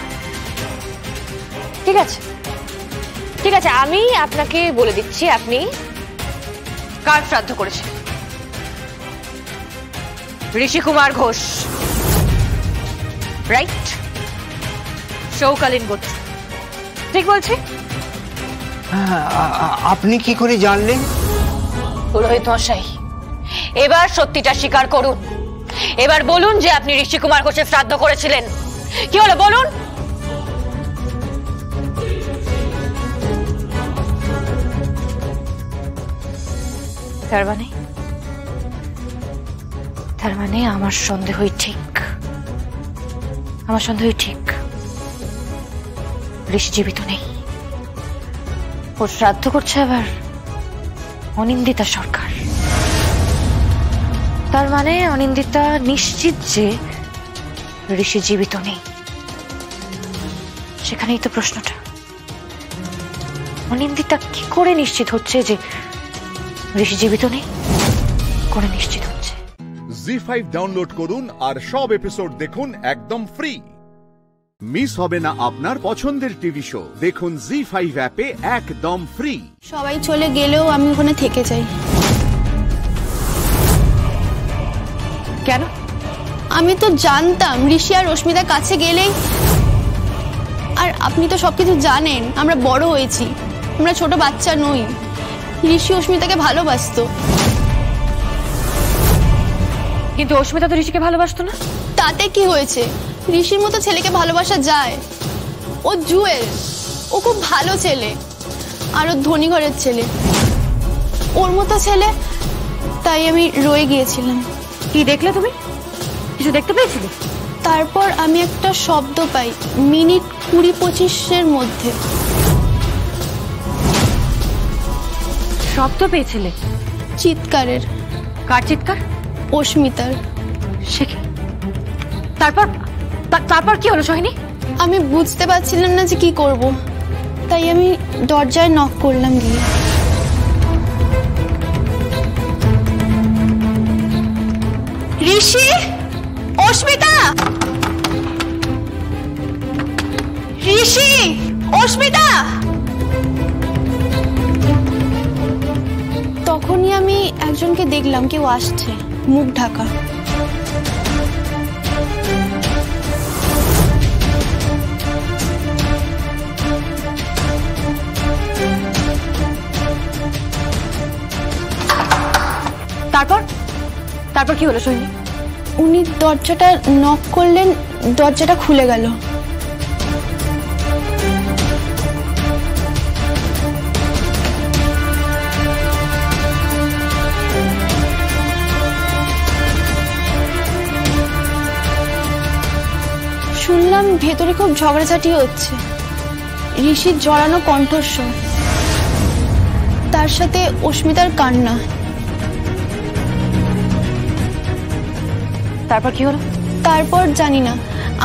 ঠিক আছে, ঠিক আছে, আমি আপনাকে বলে দিচ্ছি আপনি কার শ্রাদ্ধ করেছেন। ঋষি কুমার ঘোষ, রাইট? শৌকালীন গোত্র, ঠিক বলছি? আপনি কি করে জানলেন? পুরোহিত মশাই, এবার সত্যিটা স্বীকার করুন। এবার বলুন যে আপনি ঋষি কুমার ঘোষের শ্রাদ্ধ করেছিলেন। কি হলো বলুন? তার মানে আমার সন্দেহই ঠিক। আমার সন্দেহই ঠিক। ঋষি জীবিত নেই, ওর শ্রাদ্ধ করছে আবার অনিন্দিতা সরকার। তার মানে অনিন্দিতা নিশ্চিত যে ঋষি জীবিত নেই। সেখানেই তো প্রশ্নটা, অনিন্দিতা কি করে নিশ্চিত হচ্ছে যে ঋষি জীবিত নেই? করে নিশ্চিত হচ্ছে। জি5 ডাউনলোড করুন আর সব এপিসোড দেখুন একদম ফ্রি। মিস হবে না আপনার পছন্দের টিভি শো। দেখুন জি5 অ্যাপে একদম ফ্রি। সবাই চলে গেলেও আমি ওখানে থেকে যাই। কেন? আমি তো জানতাম ঋষি আর রশ্মিতার কাছে গেলেই, আর আপনি তো সবকিছু জানেন, আমরা বড় হয়েছি, আমরা ছোট বাচ্চা নই। ঋষি অস্মিতাকে ভালোবাসতো। কিন্তু অস্মিতা তো ঋষিকে ভালোবাসতো না। তাতে কি হয়েছে? ঋষির মতো ছেলেকে ভালোবাসা যায়? ও জুয়েল, ও খুব ভালো ছেলে, আরো ধনী ঘরের ছেলে, ওর মতো ছেলে। তাই আমি রয়ে গিয়েছিলাম। কি দেখলে তুমি? কিছু দেখতে পেয়েছিলে? তারপর আমি একটা শব্দ পাই মিনিট 20-25 মধ্যে। শব্দ পেয়েছিলে? চিৎকারের। কার চিৎকার? অস্মিতার। সে কি? তারপর কি হলো সোহিনী? আমি বুঝতে পারছিলাম না যে কি করব, তাই আমি দরজায় নক করলাম গিয়ে। ঋষি, অস্মিতা, ঋষি, অস্মিতা। তখনই আমি একজনকে দেখলাম, কেউ আসছে, মুখ ঢাকা। তারপর কি হলো সোহিনী? উনি দরজাটা নক করলেন, দরজাটা খুলে গেল। শুনলাম ভেতরে খুব ঝগড়াঝাটি হচ্ছে। ঋষির জড়ানো কণ্ঠস্বর, তার সাথে অস্মিতার কান্না। তারপর কি হলো? তারপর জানি না,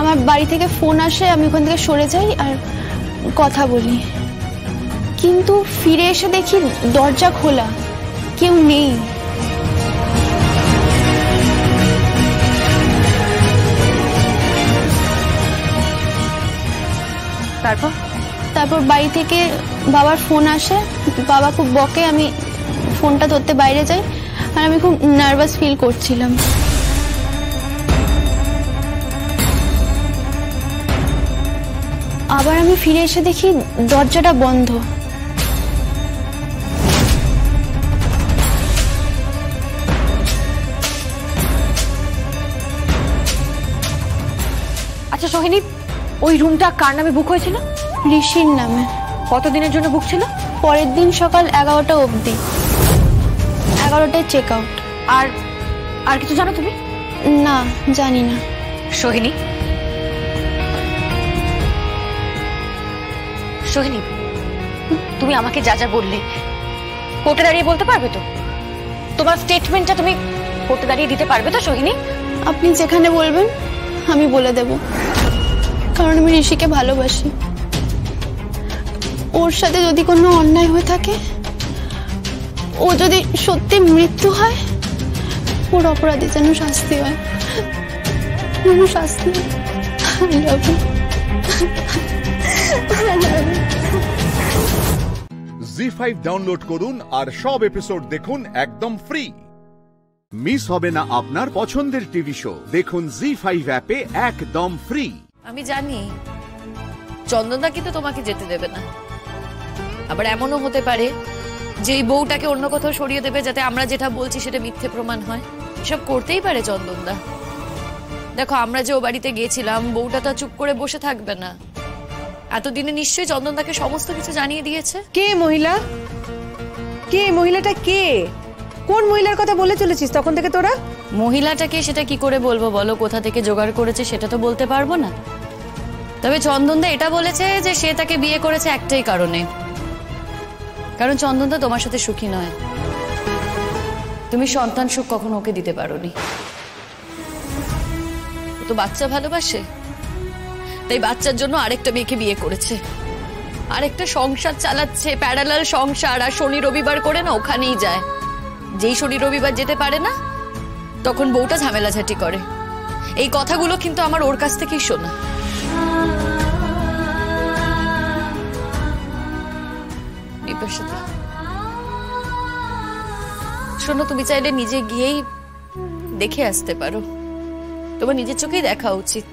আমার বাড়ি থেকে ফোন আসে, আমি ওখান থেকে সরে যাই আর কথা বলি। কিন্তু ফিরে এসে দেখি দরজা খোলা, কেউ নেই। তারপর বাড়ি থেকে বাবার ফোন আসে, বাবা খুব বকে, আমি ফোনটা ধরতে বাইরে যাই আর আমি খুব নার্ভাস ফিল করছিলাম। আবার আমি ফিরে এসে দেখি দরজাটা বন্ধ। আচ্ছা সোহিনী, ওই রুমটা কার নামে বুক হয়েছিল? ঋষির নামে। কতদিনের জন্য বুক ছিল? পরের দিন সকাল 11টা অবধি, 11টায় চেক আউট। আর কিছু জানো তুমি? না, জানি না। সোহিনী, সোহিনী, তুমি আমাকে যা যা বললে কোর্টে দাঁড়িয়ে বলতে পারবে তো? তোমার স্টেটমেন্টটা তুমি কোর্টে দাঁড়িয়ে দিতে পারবে তো সোহিনী? আপনি যেখানে বলবেন আমি বলে দেব, কারণ আমি ঋষিকে ভালোবাসি। ওর সাথে যদি কোনো অন্যায় হয়ে থাকে, ও যদি সত্যি মৃত্যু হয়, ওর অপরাধী যেন শাস্তি হয়, শাস্তি হয়। I love you. ZEE5 download করুন আর সব এপিসোড দেখুন একদম ফ্রি। মিস হবে না আপনার পছন্দের টিভি শো। দেখুন জি5 অ্যাপে একদম ফ্রি। আমি জানি চন্দনদা কিন্তু তোমাকে যেতে দেবে না। আবার এমনও হতে পারে যে এই বউটাকে অন্য কোথাও সরিয়ে দেবে, যাতে আমরা যেটা বলছি সেটা মিথ্যে প্রমাণ হয়। এসব করতেই পারে চন্দনদা। দেখো, আমরা যে ও বাড়িতে গিয়েছিলাম, বউটা তো চুপ করে বসে থাকবে না। এতদিনে নিশ্চয়ই চন্দনদাকে সমস্ত কিছু জানিয়ে দিয়েছে। কে মহিলা? কে মহিলাটা? কে? কোন মহিলার কথা বলে চলেছিস তখন থেকে তোরা? মহিলাটাকে সেটা কি করে বলবো বলো? কোথা থেকে জোগাড় করেছে সেটা তো বলতে পারবো না। তবে চন্দনদা এটা বলেছে যে সে তাকে বিয়ে করেছে একটাই কারণে, কারণ চন্দনদা তোমার সাথে সুখী নয়। তুমি সন্তান সুখ কখনো ওকে দিতে পারোনি। ও তো বাচ্চা ভালোবাসে, তাই বাচ্চার জন্য আরেকটা মেয়েকে বিয়ে করেছে, আরেকটা সংসার চালাচ্ছে, প্যারালাল সংসার। আর শনি রবিবার করে না ওখানেই যায়। যেই শনি রবিবার যেতে পারে না তখন বউটা ঝামেলাঝাটি করে। এই কথাগুলো কিন্তু আমার ওর কাছ থেকেই শোনা। শোনো, তুমি চাইলে নিজে গিয়েই দেখে আসতে পারো, তোমার নিজের চোখেই দেখা উচিত।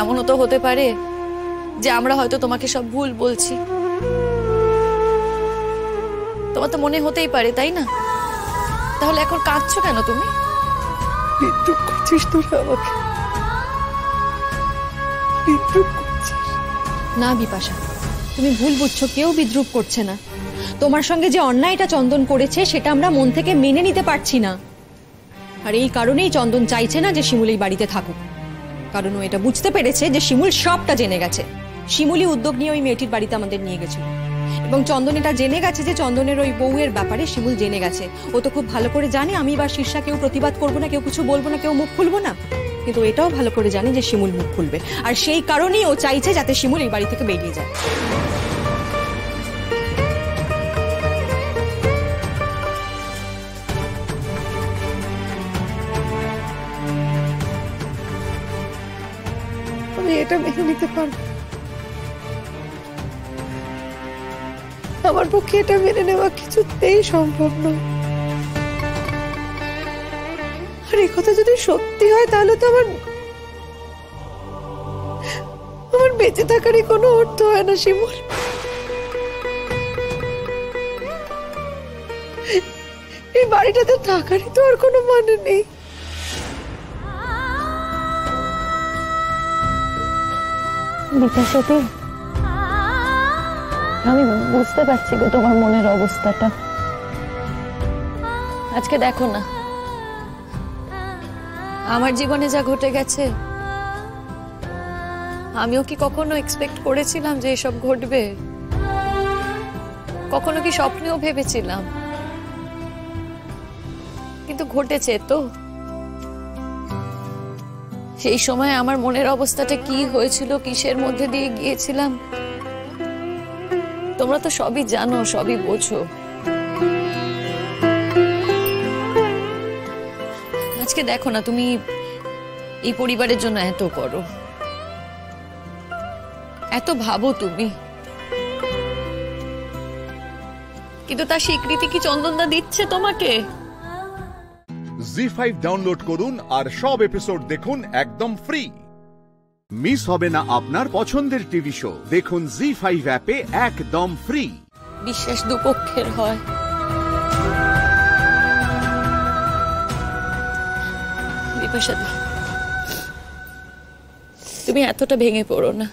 এমনও তো হতে পারে যে আমরা হয়তো তোমাকে সব ভুল বলছি। তোমার তো মনে হতেই পারে, তাই না? তাহলে এখন কাঁদছো কেন তুমি? বিদ্রুপ করছিস তোরা আমাকে, বিদ্রুপ করছিস। না বিপাশা, তুমি ভুল বুঝছো, কেউ বিদ্রুপ করছে না। তোমার সঙ্গে যে অন্যায়টা চন্দন করেছে সেটা আমরা মন থেকে মেনে নিতে পারছি না। আর এই কারণেই চন্দন চাইছে না যে শিমুল এই বাড়িতে থাকুক, কারণ ও এটা বুঝতে পেরেছে যে শিমুল সবটা জেনে গেছে। শিমুলই উদ্যোগ নিয়ে ওই মেয়েটির বাড়িতে আমাদের নিয়ে গেছিল, এবং চন্দন এটা জেনে গেছে যে চন্দনের ওই বউয়ের ব্যাপারে শিমুল জেনে গেছে। ও তো খুব ভালো করে জানে আমি বা শীর্ষা কেউ প্রতিবাদ করবো না, কেউ কিছু বলবো না, কেউ মুখ খুলবো না। কিন্তু এটাও ভালো করে জানে যে শিমুল মুখ খুলবে, আর সেই কারণেই ও চাইছে যাতে শিমুল এই বাড়ি থেকে বেরিয়ে যায়। আমি এটা মেনে নিতে পারবো, আমার পক্ষে এটা মেনে নেওয়া কিছুতেই সম্ভব নয়। আর এই কথা যদি সত্যি হয় তাহলে তো আমার বেঁচে থাকারই কোনো অর্থ হয় না শিমুল। এই বাড়িটাতে থাকারই তো আর কোনো মানে নেই। বিকাশতী, আমি বুঝতে পারছি গো তোমার মনের অবস্থাটা। আজকে দেখো না আমার জীবনে যা ঘটে গেছে, আমিও কি কখনো এক্সপেক্ট করেছিলাম যে এসব ঘটবে? কখনো কি স্বপ্নেও ভেবেছিলাম? কিন্তু ঘটেছে তো। সেই সময় আমার মনের অবস্থাটা কি হয়েছিল, কিসের মধ্যে দিয়ে গিয়েছিলাম, তোমরা তো সবই জানো, সবই বোঝো। আজকে দেখো না তুমি এই পরিবারের জন্য এত করো, এত ভাবো তুমি, কিন্তু তার স্বীকৃতি কি চন্দনদা দিচ্ছে তোমাকে? জি5 ডাউনলোড করুন আর সব এপিসোড দেখুন একদম ফ্রি। মিস হবে না আপনার পছন্দের টিভি শো, দেখুন জি5 অ্যাপে একদম ফ্রি। বিশ্বাস দুপক্ষের হয়। বিপাশাদি, তুমি এতটা ভেঙে পড়ো না।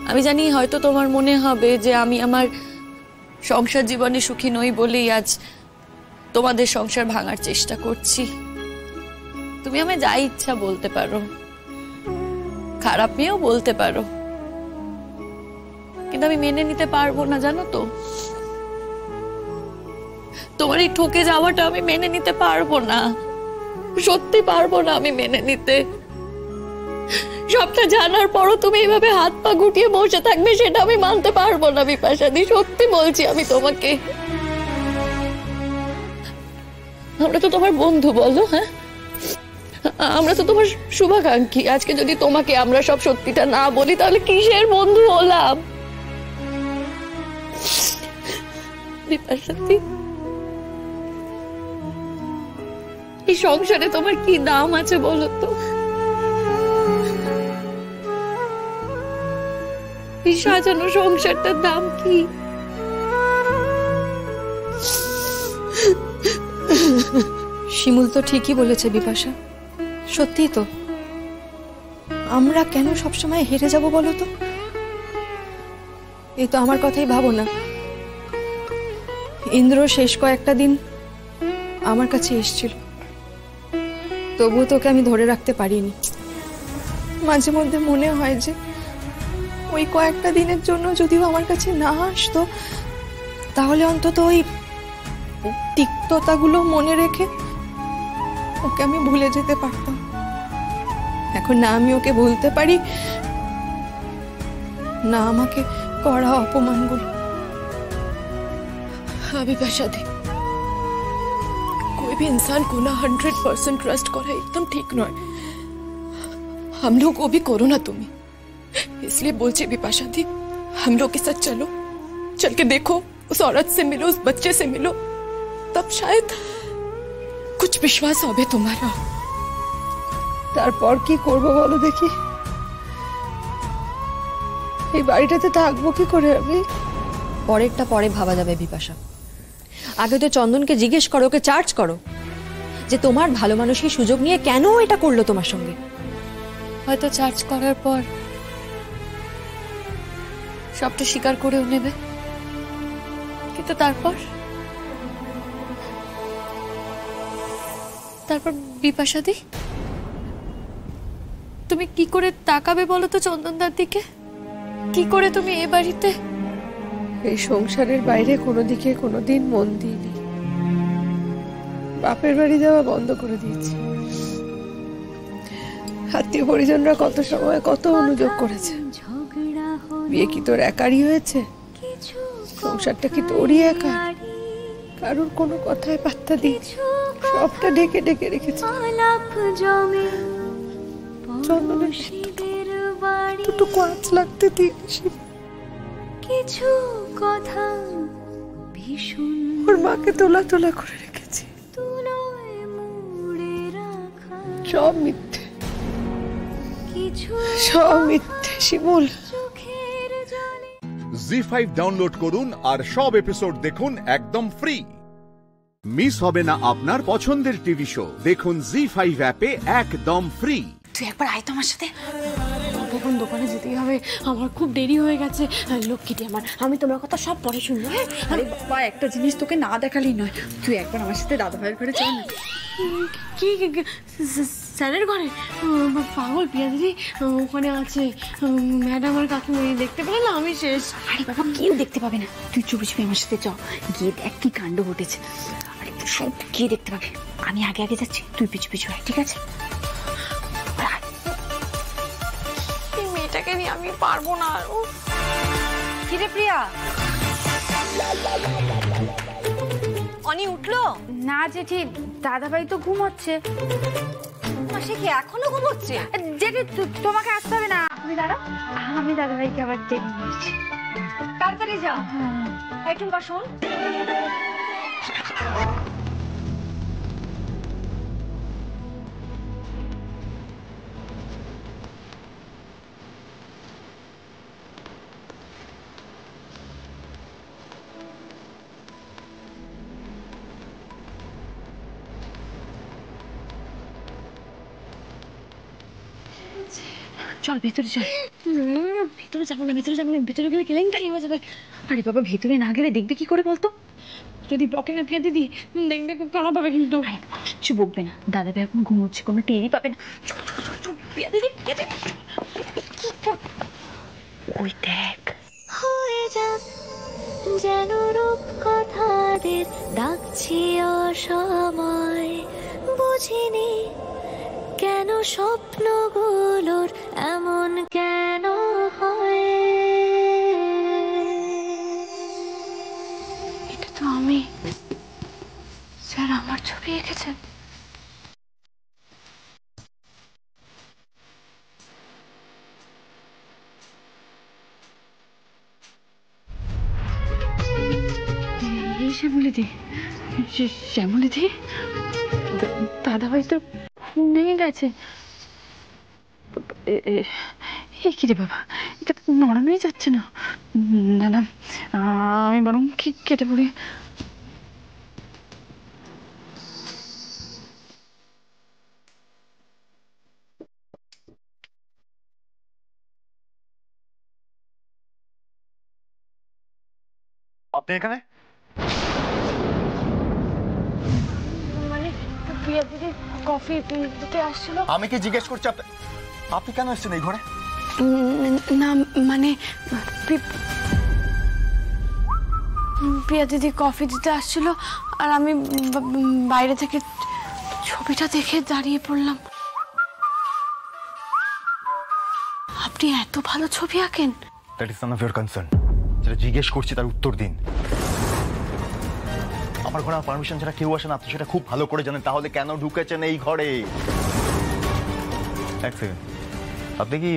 আমি জানি হয়তো তোমার মনে হবে যে আমি আমার সংসার জীবনে সুখী নই বলেই আজ তোমাদের সংসার ভাঙার চেষ্টা করছি। তুমি আমায় যা ইচ্ছা বলতে পারো, খারাপ মেয়েও বলতে পারো, কিন্তু আমি মেনে নিতে পারবো না, জানো তো। তোমার এই ঠকে যাওয়াটা আমি মেনে নিতে পারবো না, সত্যি পারবো না আমি মেনে নিতে। সবটা জানার পরও তুমি এইভাবে হাত পা গুটিয়ে বসে থাকবে, সেটা আমি মানতে পারবো না বিপাশাদি, সত্যি বলছি আমি তোমাকে। আমরা তো তোমার বন্ধু, বলো? হ্যাঁ, আমরা তো তোমার শুভাকাঙ্ক্ষী। আজকে যদি তোমাকে আমরা সব সত্যিটা না বলি তাহলে কিসের বন্ধু হলাম? বিপাশাদি, এই সংসারে তোমার কি দাম আছে বলো তো? এই সাজানো সংসারটার দাম কি? শিমুল তো ঠিকই বলেছে বিপাশা, সত্যি তো। আমরা কেন সবসময় হেরে যাব বলো তো? এই তো আমার কথাই ভাবো না, ইন্দ্র শেষ কয়েকটা দিন আমার কাছে এসেছিল, তবুও তোকে আমি ধরে রাখতে পারিনি। মাঝে মধ্যে মনে হয় যে ওই কয়েকটা দিনের জন্য যদিও আমার কাছে না আসতো, তাহলে অন্তত ওই তিক্ততাগুলো মনে রেখে ওকে আমি ভুলে যেতে পারতাম। এখন না আমি ওকে ভুলতে পারি, না আমাকে করা অপমানগুলো। बिपाशा दी, कोई भी इंसान को ना 100% ट्रस्ट करा एकदम ठीक न है। हम लोग को भी करो ना तुम्हें, इसलिए बोलचे बिपाशा दी हम लोग के साथ चलो, चल के देखो, उस औरत से मिलो, उस बच्चे से मिलो, तब शायद कुछ विश्वास होबे तुम्हारा। তারপর কি করব বলো দেখি? এই বাড়িটাতে থাকবো কি করে আমি? পরেরটা পরে ভাবা যাবে বিপাশা। আগে তো চন্দনকে জিজ্ঞেস করো, ওকে চার্জ করো যে তোমার ভালো মানুষের সুযোগ নিয়ে কেন এটা করলো তোমার সঙ্গে। হয়তো চার্জ করার পর সবটা স্বীকার করেও নেবে, কিন্তু তারপর বিপাশা দি তুমি কি করে তাকাবে বলো তো চন্দনদার দিকে? কি করে তুমি এ বাড়িতে? এই সংসারের বাইরে কোনো দিকে কোনোদিন মন দিইনি, বাপের বাড়ি যাওয়া বন্ধ করে দিয়েছি। আত্মীয় পরিজনরা কত সময় কত অনুযোগ করেছে, বিয়ে কি তোর একারই হয়েছে? সংসারটা কি তোরই একা? কারোর কোনো কথায় পাত্তা দিই, সবটা ঢেকে ঢেকে রেখেছে। চন্দনের দুটুকু আঁচ লাগতে দিস, কিছু কথা ভীষণ ওর মাকে তোলা তোলা করে রেখেছি। সব মিথ্যে, সব মিথ্যে শিমুল। জি5 ডাউনলোড করুন আর সব এপিসোড দেখুন একদম ফ্রি। মিস হবে না আপনার পছন্দের টিভি শো, দেখুন জি5 অ্যাপে একদম ফ্রি। তুই একবার আয় তো আমার সাথে। এখন দোকানে যেতেই হবে, আমার খুব দেরি হয়ে গেছে। লক্ষ্মীটি আমার, আমি তোমার কথা সব পরে শুনবো। হ্যাঁ? আরে বাবা, একটা জিনিস তোকে না দেখালেই নয়, তুই একবার আমার সাথে দাদা ভাইয়ের ঘরে চল না। কি স্যারের ঘরে? পাগল পিয়া দিদি, ওখানে আছে ম্যাডাম আর কাকিমা, দেখতে পেলে না আমি শেষ। আরে বাবা, কেউ দেখতে পাবে না, তুই চুপি চুপি আমার সাথে চ, গিয়ে দেখ কি কাণ্ড ঘটেছে। আরে সব গিয়ে দেখতে পাবে, আমি আগে আগে যাচ্ছি, তুই পিছু পিছু আয়, ঠিক আছে? মেয়েটাকে নিয়ে আমি পারবো না। কিরে প্রিয়া, অনি উঠলো না? জেঠি, দাদাভাই তো ঘুমোচ্ছে। সে কি এখনো ঘুমোচ্ছে? জেঠি, তোমাকে আসতে হবে না, তুমি দাঁড়াও, আমি দাদাভাইকে আবার টেনে নিয়েছি। তাড়াতাড়ি যাও। একটু শোন, চল ভেতরে চল। ভেতরে যাবো না, ভেতরে যাবো না, ভেতরে গেলে কেলেঙ্কারি হয়ে যাবে। আরে বাবা, ভেতরে না গেলে দেখবে কি করে বলতো? যদি ব্লকে না দিয়ে দিদি দেখবে কারা পাবে, কিন্তু কিছু বকবে না। দাদা ভাই এখন ঘুমোচ্ছে, কোনো টেরই পাবে না। ওই দেখ, হয়ে যাক যেন রূপ কথাদের ডাকছি অসময়, বুঝিনি কেন স্বপ্নগুলোর এমন কেন হয়। এটা তো আমি, স্যার আমার ছবি এঁকেছেন। শ্যামলিদি, শ্যামলিদি, দাদাভাই তো নিয়ে গেছে। কি রে বাবা, এটা তো নড়ানোই যাচ্ছে না। না না, আমি বরং কি কেটে পড়ি। আপনি এখানে? মানে প্রিয়া দিদি কফি দিতে আসছিল। আমি কি জিজ্ঞেস করছি আপনি কেন এসেছেন এই ঘরে? না মানে প্রিয়া দিদি কফি দিতে আসছিল আর আমি বাইরে থেকে ছবিটা দেখে দাঁড়িয়ে পড়লাম। আপনি এত ভালো ছবি আঁকেন? That is none of your concern. যেটা জিজ্ঞেস করছি তার উত্তর দিন। আমার ঘরে পারমিশন ছাড়া কেউ আসে না, আপনি সেটা খুব ভালো করে জানেন, তাহলে কেন ঢুকেছেন এই ঘরে? এক সেকেন্ড, আপনি কি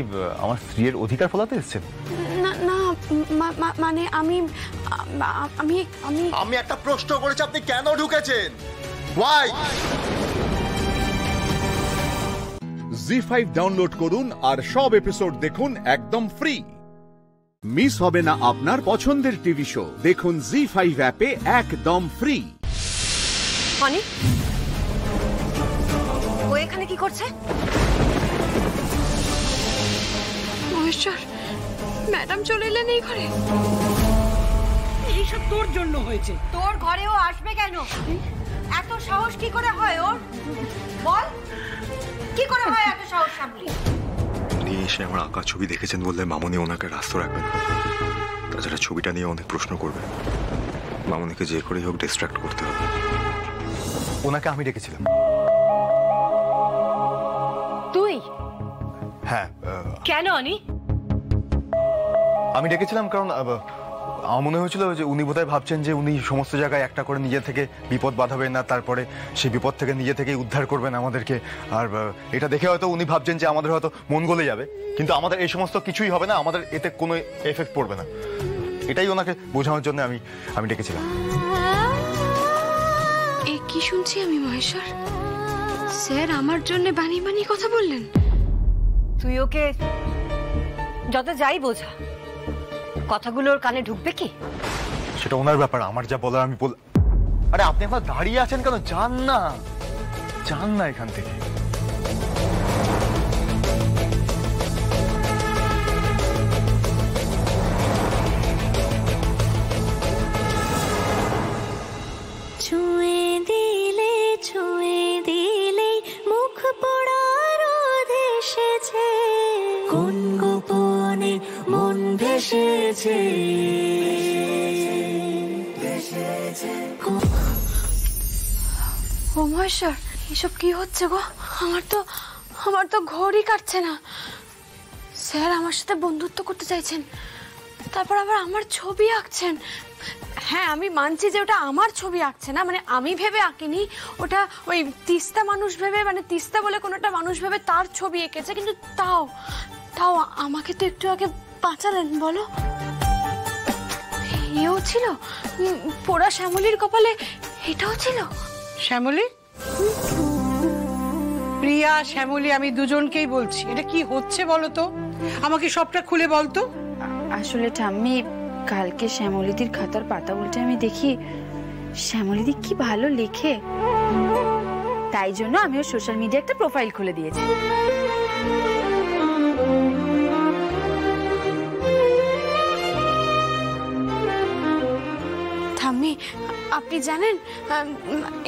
আমার স্ত্রীর অধিকার ফলাতে এসেছেন? না না, মানে আমি আমি আমি আমি একটা প্রশ্ন করেছি, আপনি কেন ঢুকেছেন? ওয়াই? জি5 ডাউনলোড করুন আর সব এপিসোড দেখুন একদম ফ্রি। মিস হবে না আপনার পছন্দের টিভি শো, দেখুন জি5 অ্যাপে একদম ফ্রি। হনি, ও এখানে কি করছে? মহেশ্বর, ম্যাডাম চলে এলেন এই ঘরে। এইসব তোর জন্য হয়েছে। তোর ঘরেও আসবে কেন? এত সাহস কি করে হয় ওর? বল, কি করে হয় এত সাহস সামলি? উনি এসে আমার আঁকা ছবি দেখেছেন বললে মামনি ওনাকে রাস্ত রাখবেন। তাছাড়া ছবিটা নিয়ে অনেক প্রশ্ন করবে। মামনিকে যে করেই হোক ডিস্ট্রাক্ট করতে হবে। ওনাকে আমি ডেকেছিলাম। তুই? হ্যাঁ। কেন অনি? আমি ডেকেছিলাম কারণ আমার মনে হয়েছিল যে উনি বোধহয় ভাবছেন যে উনি সমস্ত জায়গায় একটা করে নিজে থেকে বিপদ বাঁধাবেন না, তারপরে সেই বিপদ থেকে নিজে থেকেই উদ্ধার করবেন আমাদেরকে। আর এটা দেখে হয়তো উনি ভাবছেন যে আমাদের হয়তো মন গলে যাবে, কিন্তু আমাদের এই সমস্ত কিছুই হবে না, আমাদের এতে কোনো এফেক্ট পড়বে না। এটাই ওনাকে বোঝানোর জন্য আমি ডেকেছিলাম। এ কি শুনছি আমি মহেশ্বর? স্যার আমার জন্য বানিয়ে বানিয়ে কথা বললেন? তুই ওকে যত যাই বোঝা, কথাগুলো ওর কানে ঢুকবে কি? সেটা ওনার ব্যাপার, আমার যা বলার আমি বল। আরে আপনি এখন দাঁড়িয়ে আছেন কেন? যান না, যান না এখান থেকে। ছুঁয়ে দিলে মুখ পোড়ার এসেছে, কোন গোপনে মন ভেসেছে। ও মহেশ্বর, এসব কি হচ্ছে গো? আমার তো ঘড়ই কাটছে না। স্যার আমার সাথে বন্ধুত্ব করতে চাইছেন, তারপর আবার আমার ছবি আঁকছেন। হ্যাঁ আমি মানছি যে ওটা আমার ছবি আঁকছে না, মানে আমি ভেবে আঁকিনি, ওটা ওই তিস্তা মানুষ ভেবে, মানে তিস্তা বলে কোনো একটা মানুষ ভেবে তার ছবি এঁকেছে। কিন্তু তাও আমাকে তো একটু আগে বাঁচালেন, বলো। এও ছিল, পোড়া শ্যামলীর কপালে এটাও ছিল। শ্যামলী, প্রিয়া, শ্যামলী, আমি দুজনকেই বলছি, এটা কি হচ্ছে বলো তো? আমাকে সবটা খুলে বলতো। আসলে ঠাম্মি, কালকে শ্যামলীদির খাতার পাতা উল্টে আমি দেখি শ্যামলীদি কি ভালো লেখে, তাই জন্য আমি ওর সোশ্যাল মিডিয়া একটা প্রোফাইল খুলে দিয়েছি। ঠাম্মি, আপনি জানেন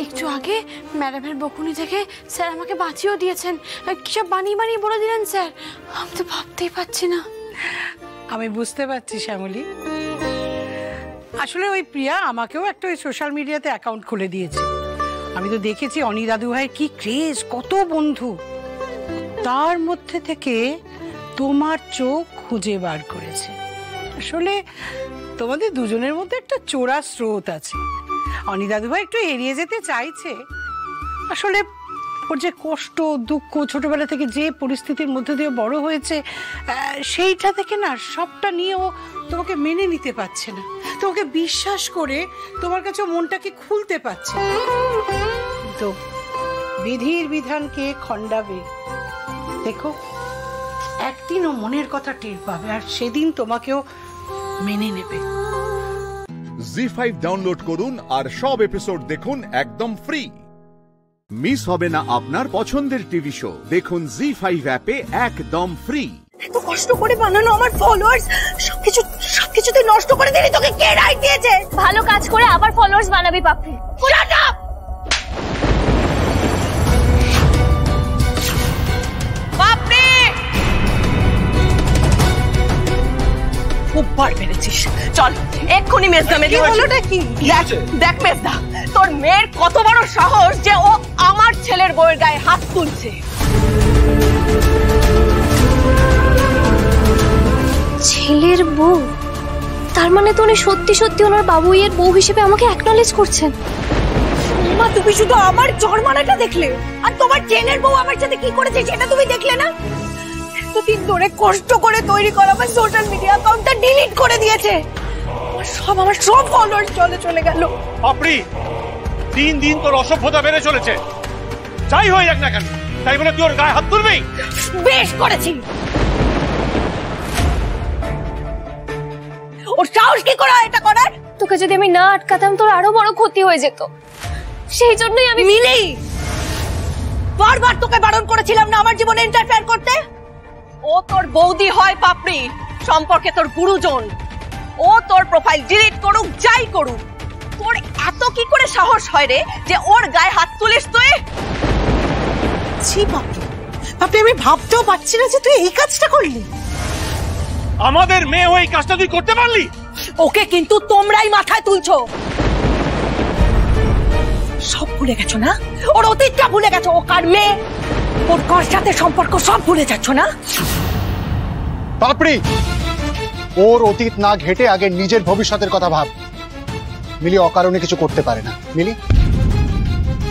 একটু আগে ম্যাডামের বকুনি থেকে স্যার আমাকে বাঁচিয়েও দিয়েছেন। কিসব বানিয়ে বলে দিলেন স্যার, আমি তো ভাবতেই পারছি না। আমি বুঝতে পারছি শ্যামলী, আসলে ওই প্রিয়া আমাকেও একটা ওই সোশ্যাল মিডিয়াতে অ্যাকাউন্ট খুলে দিয়েছে। আমি তো দেখেছি অনি দাদু ভাইয়ের কি ক্রেজ, কত বন্ধু, তার মধ্যে থেকে তোমার চোখ খুঁজে বার করেছে। আসলে তোমাদের দুজনের মধ্যে একটা চোরা স্রোত আছে। অনি দাদু ভাই একটু এড়িয়ে যেতে চাইছে। আসলে ওর যে কষ্ট, দুঃখ, ছোটবেলা থেকে যে পরিস্থিতির মধ্যে দিয়ে বড় হয়েছে, সেইটা থেকে না সবটা নিয়ে ও তোমাকে মেনে নিতে পারছে না, তোমাকে বিশ্বাস করে তোমার কাছে মনটাকে খুলতে পারছে না। তো বিধির বিধানকে খণ্ডাবে, দেখো একদিন ও মনের কথা টের পাবে, আর সেদিন তোমাকেও মেনে নেবে। জি5 ডাউনলোড করুন আর সব এপিসোড দেখুন একদম ফ্রি। মিস হবে না আপনার পছন্দের টিভি শো, দেখুন জি5 অ্যাপে একদম ফ্রি। এত কষ্ট করে বানানো আমার ফলোয়ার্স সবকিছুতে নষ্ট করে দিলি, তোকে কে রাইট দিয়েছে? ভালো কাজ করে আবার ফলোয়ার্স বানাবি পাপড়ি। পুরাটা পাপড়ি খুব বার মেরেছিস। চল এক্ষুনি মেজদা হলোটা কি? দেখ মেজদা, তোর মেয়ের কত বড় সাহস যে ও আমার ছেলের বউয়ের গায়ে হাত তুলছে। ছেলের বউ? তার মানে তো উনি সত্যি সত্যি ওনার বাবুইয়ের বউ হিসেবে আমাকে অ্যাকনলেজ করছেন। মা, তুমি শুধু আমার জন্মানাটা দেখলে, আর তোমার ট্রেনের বউ আমার সাথে কি করেছে সেটা তুমি দেখলে না? এতদিন ধরে কষ্ট করে তৈরি করা আমার সোশ্যাল মিডিয়া অ্যাকাউন্টটা ডিলিট করে দিয়েছে। আমার সব ফলোয়ার্স চলে গেল। আপনি দিন দিন তোর অসভ্যতা বেড়ে চলেছে। যাই হয়ে যাক না কেন, তাই বলে তুই ওর গায়ে হাত তুলবি? বেশ করেছি। ওর সাহস কি করে এটা করার? তোকে যদি আমি না আটকাতাম তোর আরো বড় ক্ষতি হয়ে যেত, সেই জন্যই আমি। মিলি, বারবার তোকে বারণ করেছিলাম না আমার জীবনে ইন্টারফেয়ার করতে। ও তোর বৌদি হয় পাপড়ি, সম্পর্কে তোর গুরুজন। ও তোর প্রোফাইল ডিলিট করুক, যাই করুক, তোর এত কি করে সাহস হয় রে যে ওর গায়ে হাত তুলিস তুই? ছি পাপড়ি, আমি ভাবতেও পারছি না যে তুই এই কাজটা করলি। আমাদের মেয়ে হয়ে এই কাজটা তুই করতে পারলি? ওকে কিন্তু তোমরাই মাথায় তুলছো। সব ভুলে গেছো না? ওর অতীতটা ভুলে গেছো। ও কার মেয়ে, ওর কার সাথে সম্পর্ক সব ভুলে যাচ্ছ না? পাপড়ি, ওর অতীত না ঘেটে আগে নিজের ভবিষ্যতের কথা ভাব। মিলি অকারণে কিছু করতে পারে না। মিলি,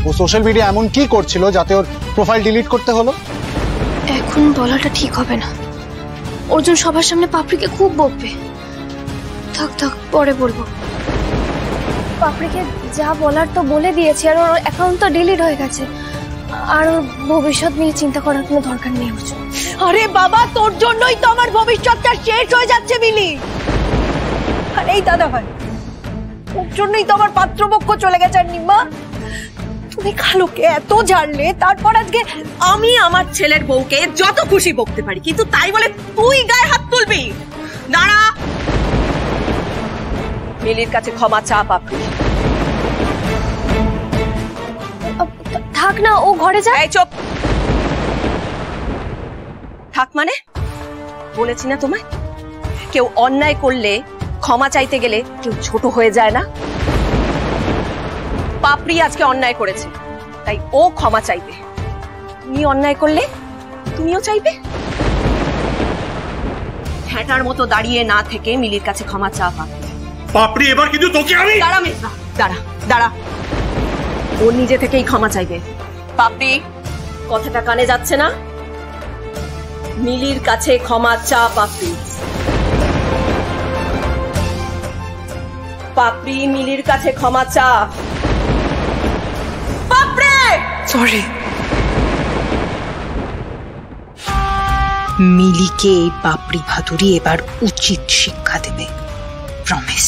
ও সোশ্যাল মিডিয়া এমন কি করছিল যাতে ওর প্রোফাইল ডিলিট করতে হলো? এখন বলাটা ঠিক হবে না। অর্জুন সবার সামনে পাপড়িকে খুব বকবে। থাক পরে বলবো। পাপড়িকে যা বলার তো বলে দিয়েছি, আর ওর অ্যাকাউন্ট তো ডিলিট হয়ে গেছে। আর ওর ভবিষ্যৎ নিয়ে চিন্তা করার কোনো দরকার নেই অর্জুন। আরে বাবা, তোর জন্যই তো আমার ভবিষ্যৎটা শেষ হয়ে যাচ্ছে মিলি। আর এই দাদা ভাই, ওর জন্যই তো আমার পাত্রপক্ষ চলে গেছে। আর নিম্মা, তুমি খালুকে এত ঝাড়লে, তারপর আজকে আমি আমার ছেলের বউকে যত খুশি বকতে পারি, কিন্তু তাই বলে তুই গায়ে হাত তুলবি? দাঁড়া, মিলির কাছে ক্ষমা চা পাপড়ি। থাক না, ও ঘরে যায়। চুপ থাক মানে? বলেছি না তোমায়, কেউ অন্যায় করলে ক্ষমা চাইতে গেলে কেউ ছোট হয়ে যায় না। পাপড়ি আজকে অন্যায় করেছে, তাই ও ক্ষমা চাইবে। তুমি অন্যায় করলে তুমিও চাইবে। হ্যাঁটার মতো দাঁড়িয়ে না থেকে মিলির কাছে ক্ষমা চা পাপড়ি। এবার কিন্তু তোকে আমি। দাঁড়া মেজদা, দাঁড়া। ও নিজে থেকেই ক্ষমা চাইবে। পাপড়ি, কথাটা কানে যাচ্ছে না? মিলির কাছে ক্ষমা চা পাপড়ি। পাপড়ি, মিলির কাছে ক্ষমা চা। পাপড়ি, সরি। মিলিকে এই পাপড়ি ভাদুরী এবার উচিত শিক্ষা দেবে, প্রমিস।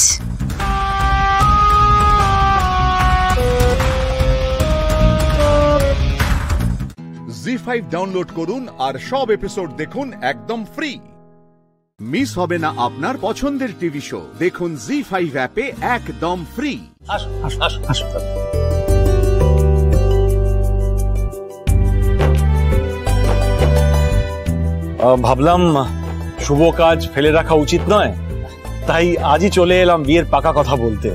জি5 ডাউনলোড করুন আর সব এপিসোড দেখুন একদম ফ্রি। মিস হবে না আপনার পছন্দের টিভি শো। দেখুন জি5 অ্যাপে একদম ফ্রি। ভাবলাম শুভ কাজ ফেলে রাখা উচিত নয়, তাই আজই চলে এলাম বিয়ের পাকা কথা বলতে।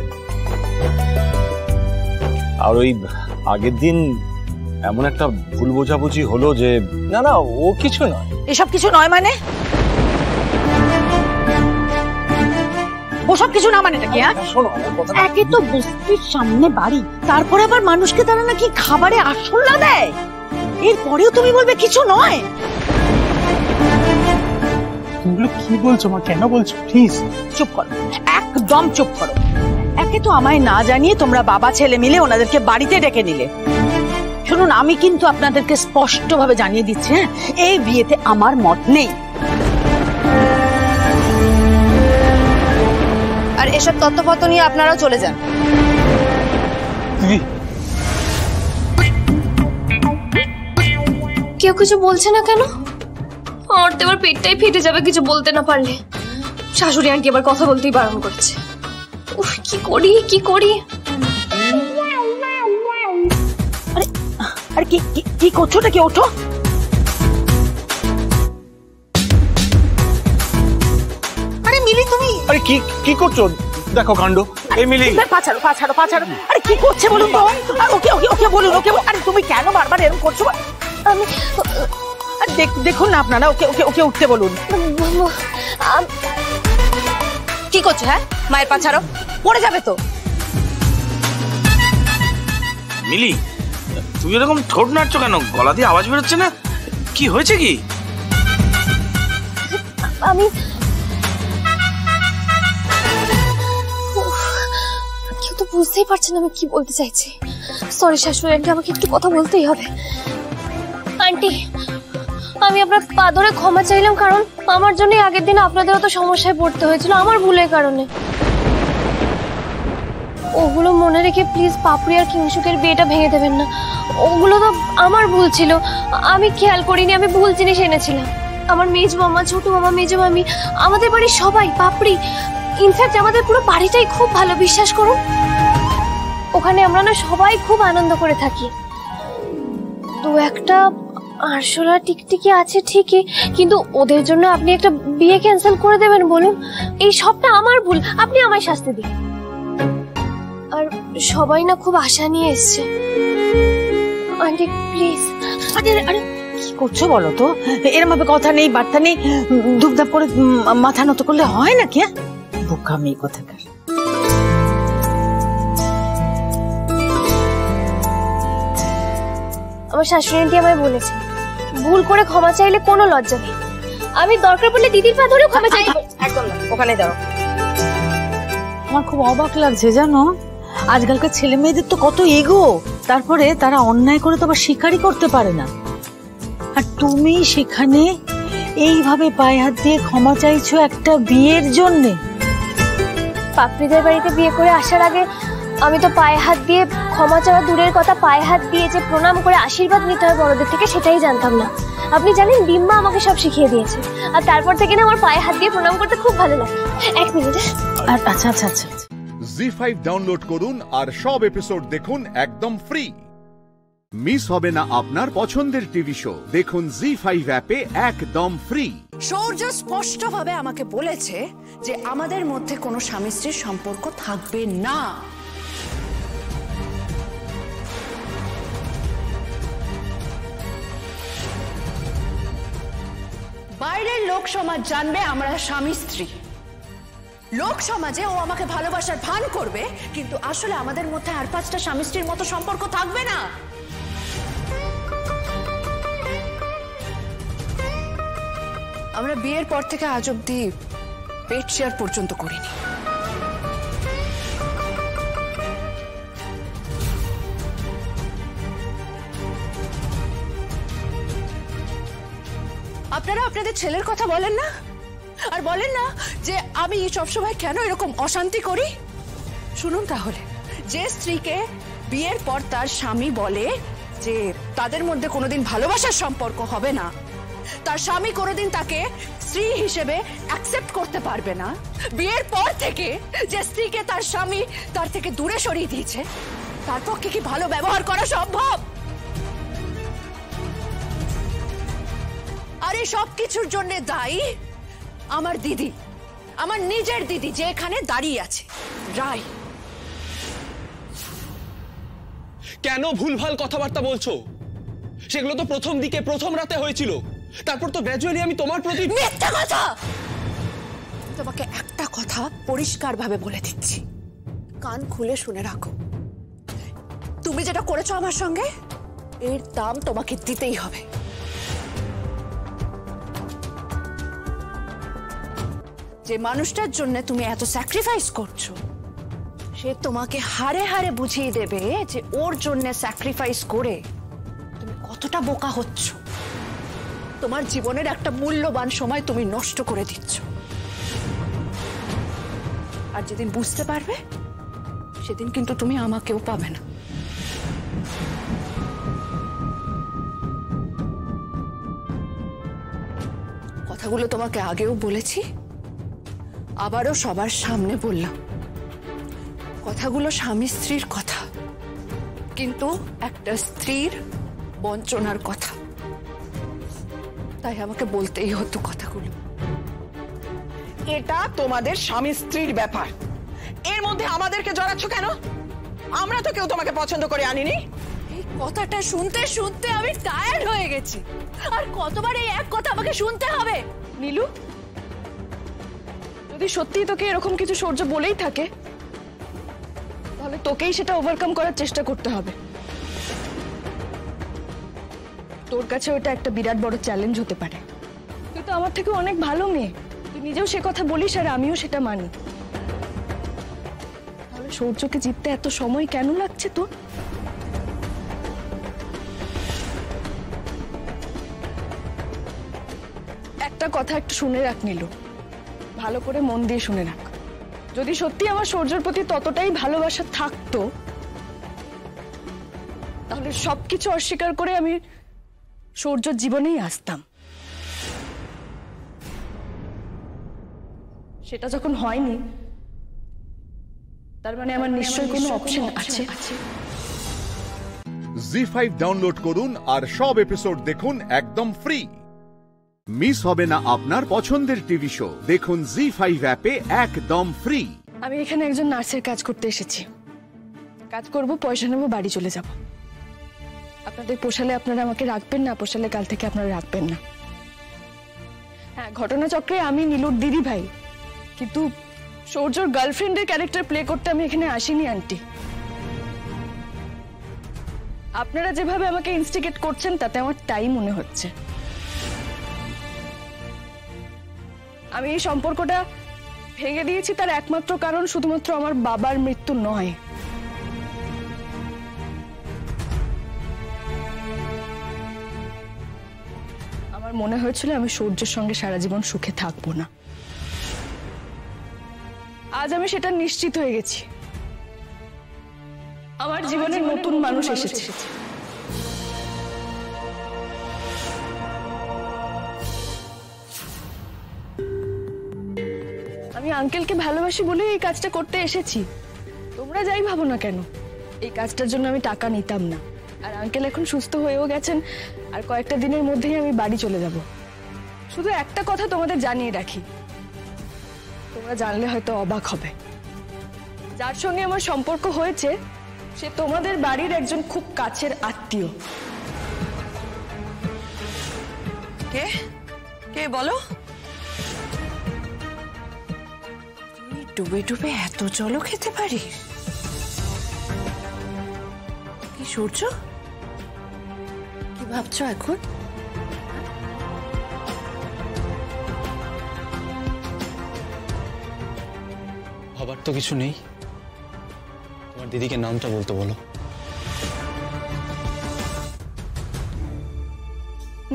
আর ওই আগের দিন এমন একটা ভুল বোঝাবুঝি হলো যে। না ও কিছু নয়। এসব কিছু নয় মানে? ওসব কিছু না মানেটা কি? একে তো বস্তির সামনে বাড়ি, তারপরে আবার মানুষকে তারা নাকি খাবারে আরশোলা দেয়, এরপরেও তুমি বলবে কিছু নয়? তুমি কি বলছো মা? কেন বলছো? প্লিজ চুপ করো, একদম চুপ করো। একে তো আমায় না জানিয়ে তোমরা বাবা ছেলে মিলে ওনাদেরকে বাড়িতে ডেকে নিলে। শুনুন, আমি কিন্তু আপনাদেরকে স্পষ্টভাবে জানিয়ে দিচ্ছি, হ্যাঁ, এই বিয়েতে আমার মত নেই। আর এসব তত্ত্বপত্র নিয়ে আপনারাও চলে যান। কেউ কিছু বলছে না কেন? আমার তো এবার পেটটাই ফেটে যাবে কিছু বলতে না পারলে। শাশুড়ি আন্টি আবার কথা বলতেই বারণ করছে। উফ, কি করি? আরে কি করছোটা? কি ওঠো। আরে মিলি, তুমি আরে কি করছো? দেখো কাণ্ড। এই মিলি পাছাড়ো পাছাড়ো পাছাড়ো। আরে কি করছে বলুন তো? আর ওকে ওকে ওকে বলুন, ওকে। আরে তুমি কেন বারবার এরকম করছো? আমি দেখুন না আপনারা, ওকে ওকে ওকে উঠতে বলুন। কি করছো? হ্যাঁ, মায়ের পাছাড়ো, পড়ে যাবে তো। মিলি, তুই এরকম ঠোঁট নাড়ছো কেন? গলা দিয়ে আওয়াজ বেরোচ্ছে না, কি হয়েছে? কি আমি কেউ তো বুঝতেই পারছে না আমি কি বলতে চাইছি। সরি শাশুড়ি আন্টি, আমাকে একটু কথা বলতেই হবে। আন্টি, আমি আপনার পা ধরে ক্ষমা চাইলাম, কারণ আমার জন্য আগের দিন আপনাদেরও তো সমস্যায় পড়তে হয়েছিল আমার ভুলের কারণে। ওগুলো মনে রেখে প্লিজ পাপড়ি আর কিংশুকের বিয়েটা ভেঙে দেবেন না। ওগুলো তো আমার ভুল ছিল, আমি খেয়াল করিনি, আমি ভুল জিনিস এনেছিলাম। আমার মেজ মামা, ছোট মামা, মেজ মামি, আমাদের বাড়ির সবাই, পাপড়ি, ইনফ্যাক্ট আমাদের পুরো বাড়িটাই খুব ভালো, বিশ্বাস করুন। ওখানে আমরা না সবাই খুব আনন্দ করে থাকি। দু একটা আরশোলা টিকটিকি আছে ঠিকই, কিন্তু ওদের জন্য আপনি একটা বিয়ে ক্যান্সেল করে দেবেন বলুন? এই সবটা আমার ভুল, আপনি আমায় শাস্তি দিন। আর সবাই না খুব আশা নিয়ে এসছে। Aunty please. আরে আরে কি করছো বলো তো? এরম ভাবে কথা নেই, বার্তা নেই, ধুপধাপ করে মাথা নত করলে হয় নাকি? বোকামি কোথাকার। আমার শাশুড়ি আন্টি আমায় বলেছে ভুল করে ক্ষমা চাইলে কোনো লজ্জা নেই। আমি দরকার পড়লে দিদির পা ধরেও ক্ষমা চাইবো। একদম না, ওখানে দাও। আমার খুব অবাক লাগছে জানো, আজকালকার ছেলে মেয়েদের তো কত ইগো, তারপরে তারা অন্যায় করে তো আবার স্বীকারই করতে পারে না। আর তুমি সেখানে এইভাবে পায়ে হাত দিয়ে ক্ষমা চাইছো একটা বিয়ের জন্যে। পাপড়িদের বাড়িতে বিয়ে করে আসার আগে আমি তো পায়ে হাত দিয়ে ক্ষমা চাওয়া দূরের কথা, পায়ে হাত দিয়ে যে প্রণাম করে আশীর্বাদ নিতে হয় বড়দের থেকে, সেটাই জানতাম না। আপনি জানেন ডিম্বা আমাকে সব শিখিয়ে দিয়েছে, আর তারপর থেকে না আমার পায়ে হাত দিয়ে প্রণাম করতে খুব ভালো লাগে। এক মিনিট। আচ্ছা আচ্ছা আচ্ছা। জি5 ডাউনলোড করুন আর সব এপিসোড দেখুন একদম ফ্রি। মিস হবে না আপনার পছন্দের টিভি শো, দেখুন জি5 অ্যাপে একদম ফ্রি। সৌর্য স্পষ্টভাবে আমাকে বলেছে যে আমাদের মধ্যে কোনো স্বামী স্ত্রীর সম্পর্ক থাকবে না। বাইরের লোক সমাজ জানবে আমরা স্বামী স্ত্রী, লোক সমাজে ও আমাকে ভালোবাসার ভান করবে, কিন্তু আসলে আমাদের মধ্যে আর 5টা স্বামী স্ত্রীর মতো সম্পর্ক থাকবে না। আমরা বিয়ের পর থেকে আজ অব্দি পেট শেয়ার পর্যন্ত করিনি। আপনারা আপনাদের ছেলের কথা বলেন না, আর বলেন না যে আমি সবসময় কেন এরকম অশান্তি করি। শুনুন তাহলে, যে স্ত্রীকে বিয়ের পর তার স্বামী বলে যে তাদের মধ্যে কোনোদিন ভালোবাসার সম্পর্ক হবে না, তার স্বামী কোনোদিন তাকে স্ত্রী হিসেবে অ্যাকসেপ্ট করতে পারবে না, বিয়ের পর থেকে যে স্ত্রীকে তার স্বামী তার থেকে দূরে সরিয়ে দিয়েছে, তার পক্ষে কি ভালো ব্যবহার করা সম্ভব? আর এই সব কিছুর জন্য দায়ী আমার দিদি, আমার নিজের দিদি, যে এখানে দাঁড়িয়ে আছে, রায়। কেন ভুলভাল কথাবার্তা বলছো? সেগুলো তো প্রথম দিকে, প্রথম রাতে হয়েছিল, তারপর তো গ্র্যাজুয়ালি আমি তোমার প্রতি। মিথ্যা কথা! তোমাকে একটা কথা পরিষ্কার ভাবে বলে দিচ্ছি, কান খুলে শুনে রাখো। তুমি যেটা করেছো আমার সঙ্গে, এর দাম তোমাকে দিতেই হবে। যে মানুষটার জন্য তুমি এত স্যাক্রিফাইস করছো, সে তোমাকে হারে হারে বুঝিয়ে দেবে যে ওর জন্য স্যাক্রিফাইস করে তুমি কতটা বোকা হচ্ছ। তোমার জীবনের একটা মূল্যবান সময় তুমি নষ্ট করে দিচ্ছ। আর যেদিন বুঝতে পারবে, সেদিন কিন্তু তুমি আমাকেও পাবে না। কথাগুলো তোমাকে আগেও বলেছি, আবারও সবার সামনে বললাম, কথাগুলো স্বামী স্ত্রীর কথা, কিন্তু একটা স্ত্রীর বঞ্চনার কথা, তাই আমাকে বলতেই হতো কথাগুলো। এটা তোমাদের স্বামী স্ত্রীর ব্যাপার, এর মধ্যে আমাদেরকে জড়াচ্ছ কেন? আমরা তো কেউ তোমাকে পছন্দ করে আনিনি। এই কথাটা শুনতে শুনতে আমি টায়ার্ড হয়ে গেছি। আর কতবার এই এক কথা আমাকে শুনতে হবে? নীলু, যদি সত্যি তোকে এরকম কিছু সহ্য বলেই থাকে তাহলে তোকেই সেটা ওভারকাম করার চেষ্টা করতে হবে। তোর কাছে ওটা একটা বিরাট বড় চ্যালেঞ্জ হতে পারে। তুই তো আমার থেকে অনেক ভালো মেয়ে, তুই নিজেও সে কথা বলিস আর আমিও সেটা মানি। তাহলে সূর্যকে জিততে এত সময় কেন লাগছে তোর? একটা কথা একটু শুনে রাখ নীলু, ভালো করে মন দিয়ে শুনে রাখ। যদি সত্যি আমার সূর্যের প্রতি ততটাই ভালোবাসা থাকতো তাহলে সবকিছু অস্বীকার করে আমি সূর্যর জীবনেই আসতাম। সেটা যখন হয়নি তার মানে আমার নিশ্চয়ই কোনো অপশন আছে। জি5 ডাউনলোড করুন আর সব এপিসোড দেখুন একদম ফ্রি। মিস হবে না আপনার পছন্দের টিভি শো। দেখুন জি5 অ্যাপে একদম ফ্রি। আমি এখানে একজন নার্সের কাজ করতে এসেছি। কাজ করব, পয়সা নেব, বাড়ি চলে যাব। আপনাদের পোষালে আপনারা আমাকে রাখবেন, না পোষালে কাল থেকে আপনারা রাখবেন না। হ্যাঁ, ঘটনাচক্রে আমি নীলুর দিদি ভাই, কিন্তু সূর্যর গার্লফ্রেন্ডের ক্যারেক্টার প্লে করতে আমি এখানে আসিনি আন্টি। আপনারা যেভাবে আমাকে ইনস্টিগেট করছেন তাতে আমার তাই মনে হচ্ছে। আমি এই সম্পর্কটা ভেঙে দিয়েছি তার একমাত্র কারণ শুধুমাত্র আমার বাবার মৃত্যু নয়। আমার মনে হয়েছিল আমি সূর্যের সঙ্গে সারা জীবন সুখে থাকবো না। আজ আমি সেটা নিশ্চিত হয়ে গেছি। আমার জীবনে নতুন মানুষ এসেছে। আমি আঙ্কেলকে ভালোবাসি বলে এই কাজটা করতে এসেছি। তোমরা যাই ভাবো না কেন, এই কাজটার জন্য আমি টাকা নিতাম না। আর আঙ্কেল এখন সুস্থ হয়েও গেছেন, আর কয়েকটা দিনের মধ্যেই আমি বাড়ি চলে যাব। শুধু একটা কথা তোমাদের জানিয়ে রাখি, তোমরা জানলে হয়তো অবাক হবে। যার সঙ্গে আমার সম্পর্ক হয়েছে সে তোমাদের বাড়ির একজন খুব কাছের আত্মীয়। কে কে বলো? ডুবে ডুবে এত জলও খেতে পারিস? কি সূর্য, কি ভাবছো এখন? ভাবার তো কিছু নেই। তোমার দিদিকে নামটা বলতে বলো।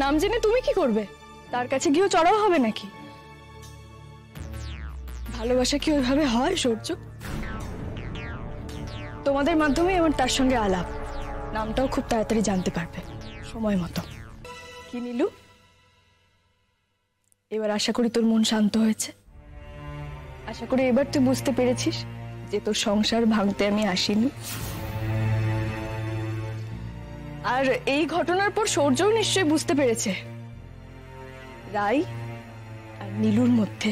নাম জেনে তুমি কি করবে? তার কাছে গিয়েও চড়াও হবে নাকি? ভালোবাসা কি ওইভাবে হয় সূর্য? তোমাদের মাধ্যমে আমার তার সঙ্গে আলাপ, নামটাও খুব তাড়াতাড়ি জানতে পারবে সময় মতো। কি নীলু, এবার আশা করি তোর মন শান্ত হয়েছে। আশা করি এবার তুই বুঝতে পেরেছিস যে তোর সংসার ভাঙতে আমি আসিনি। আর এই ঘটনার পর সূর্যও নিশ্চয়ই বুঝতে পেরেছে রাই আর নীলুর মধ্যে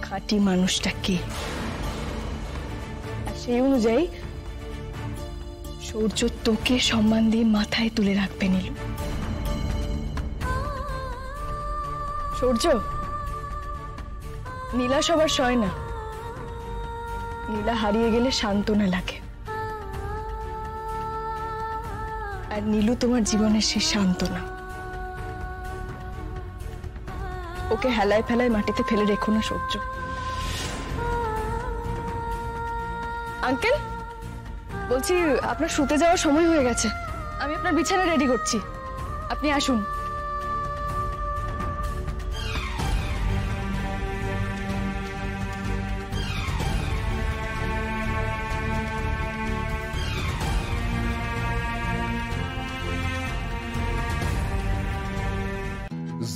খাঁটি মানুষটা কে। আর সেই অনুযায়ী সূর্য তোকে সম্মান দিয়ে মাথায় তুলে রাখবে নীলু। সূর্য, নীলা সবার সয় না। নীলা হারিয়ে গেলে সান্ত্বনা লাগে, আর নীলু তোমার জীবনের সেই সান্ত্বনা। ওকে হেলায় ফেলায় মাটিতে ফেলে রেখো না সূর্য। আঙ্কেল, বলছি আপনার শুতে যাওয়ার সময় হয়ে গেছে। আমি আপনার বিছানা রেডি করছি, আপনি আসুন।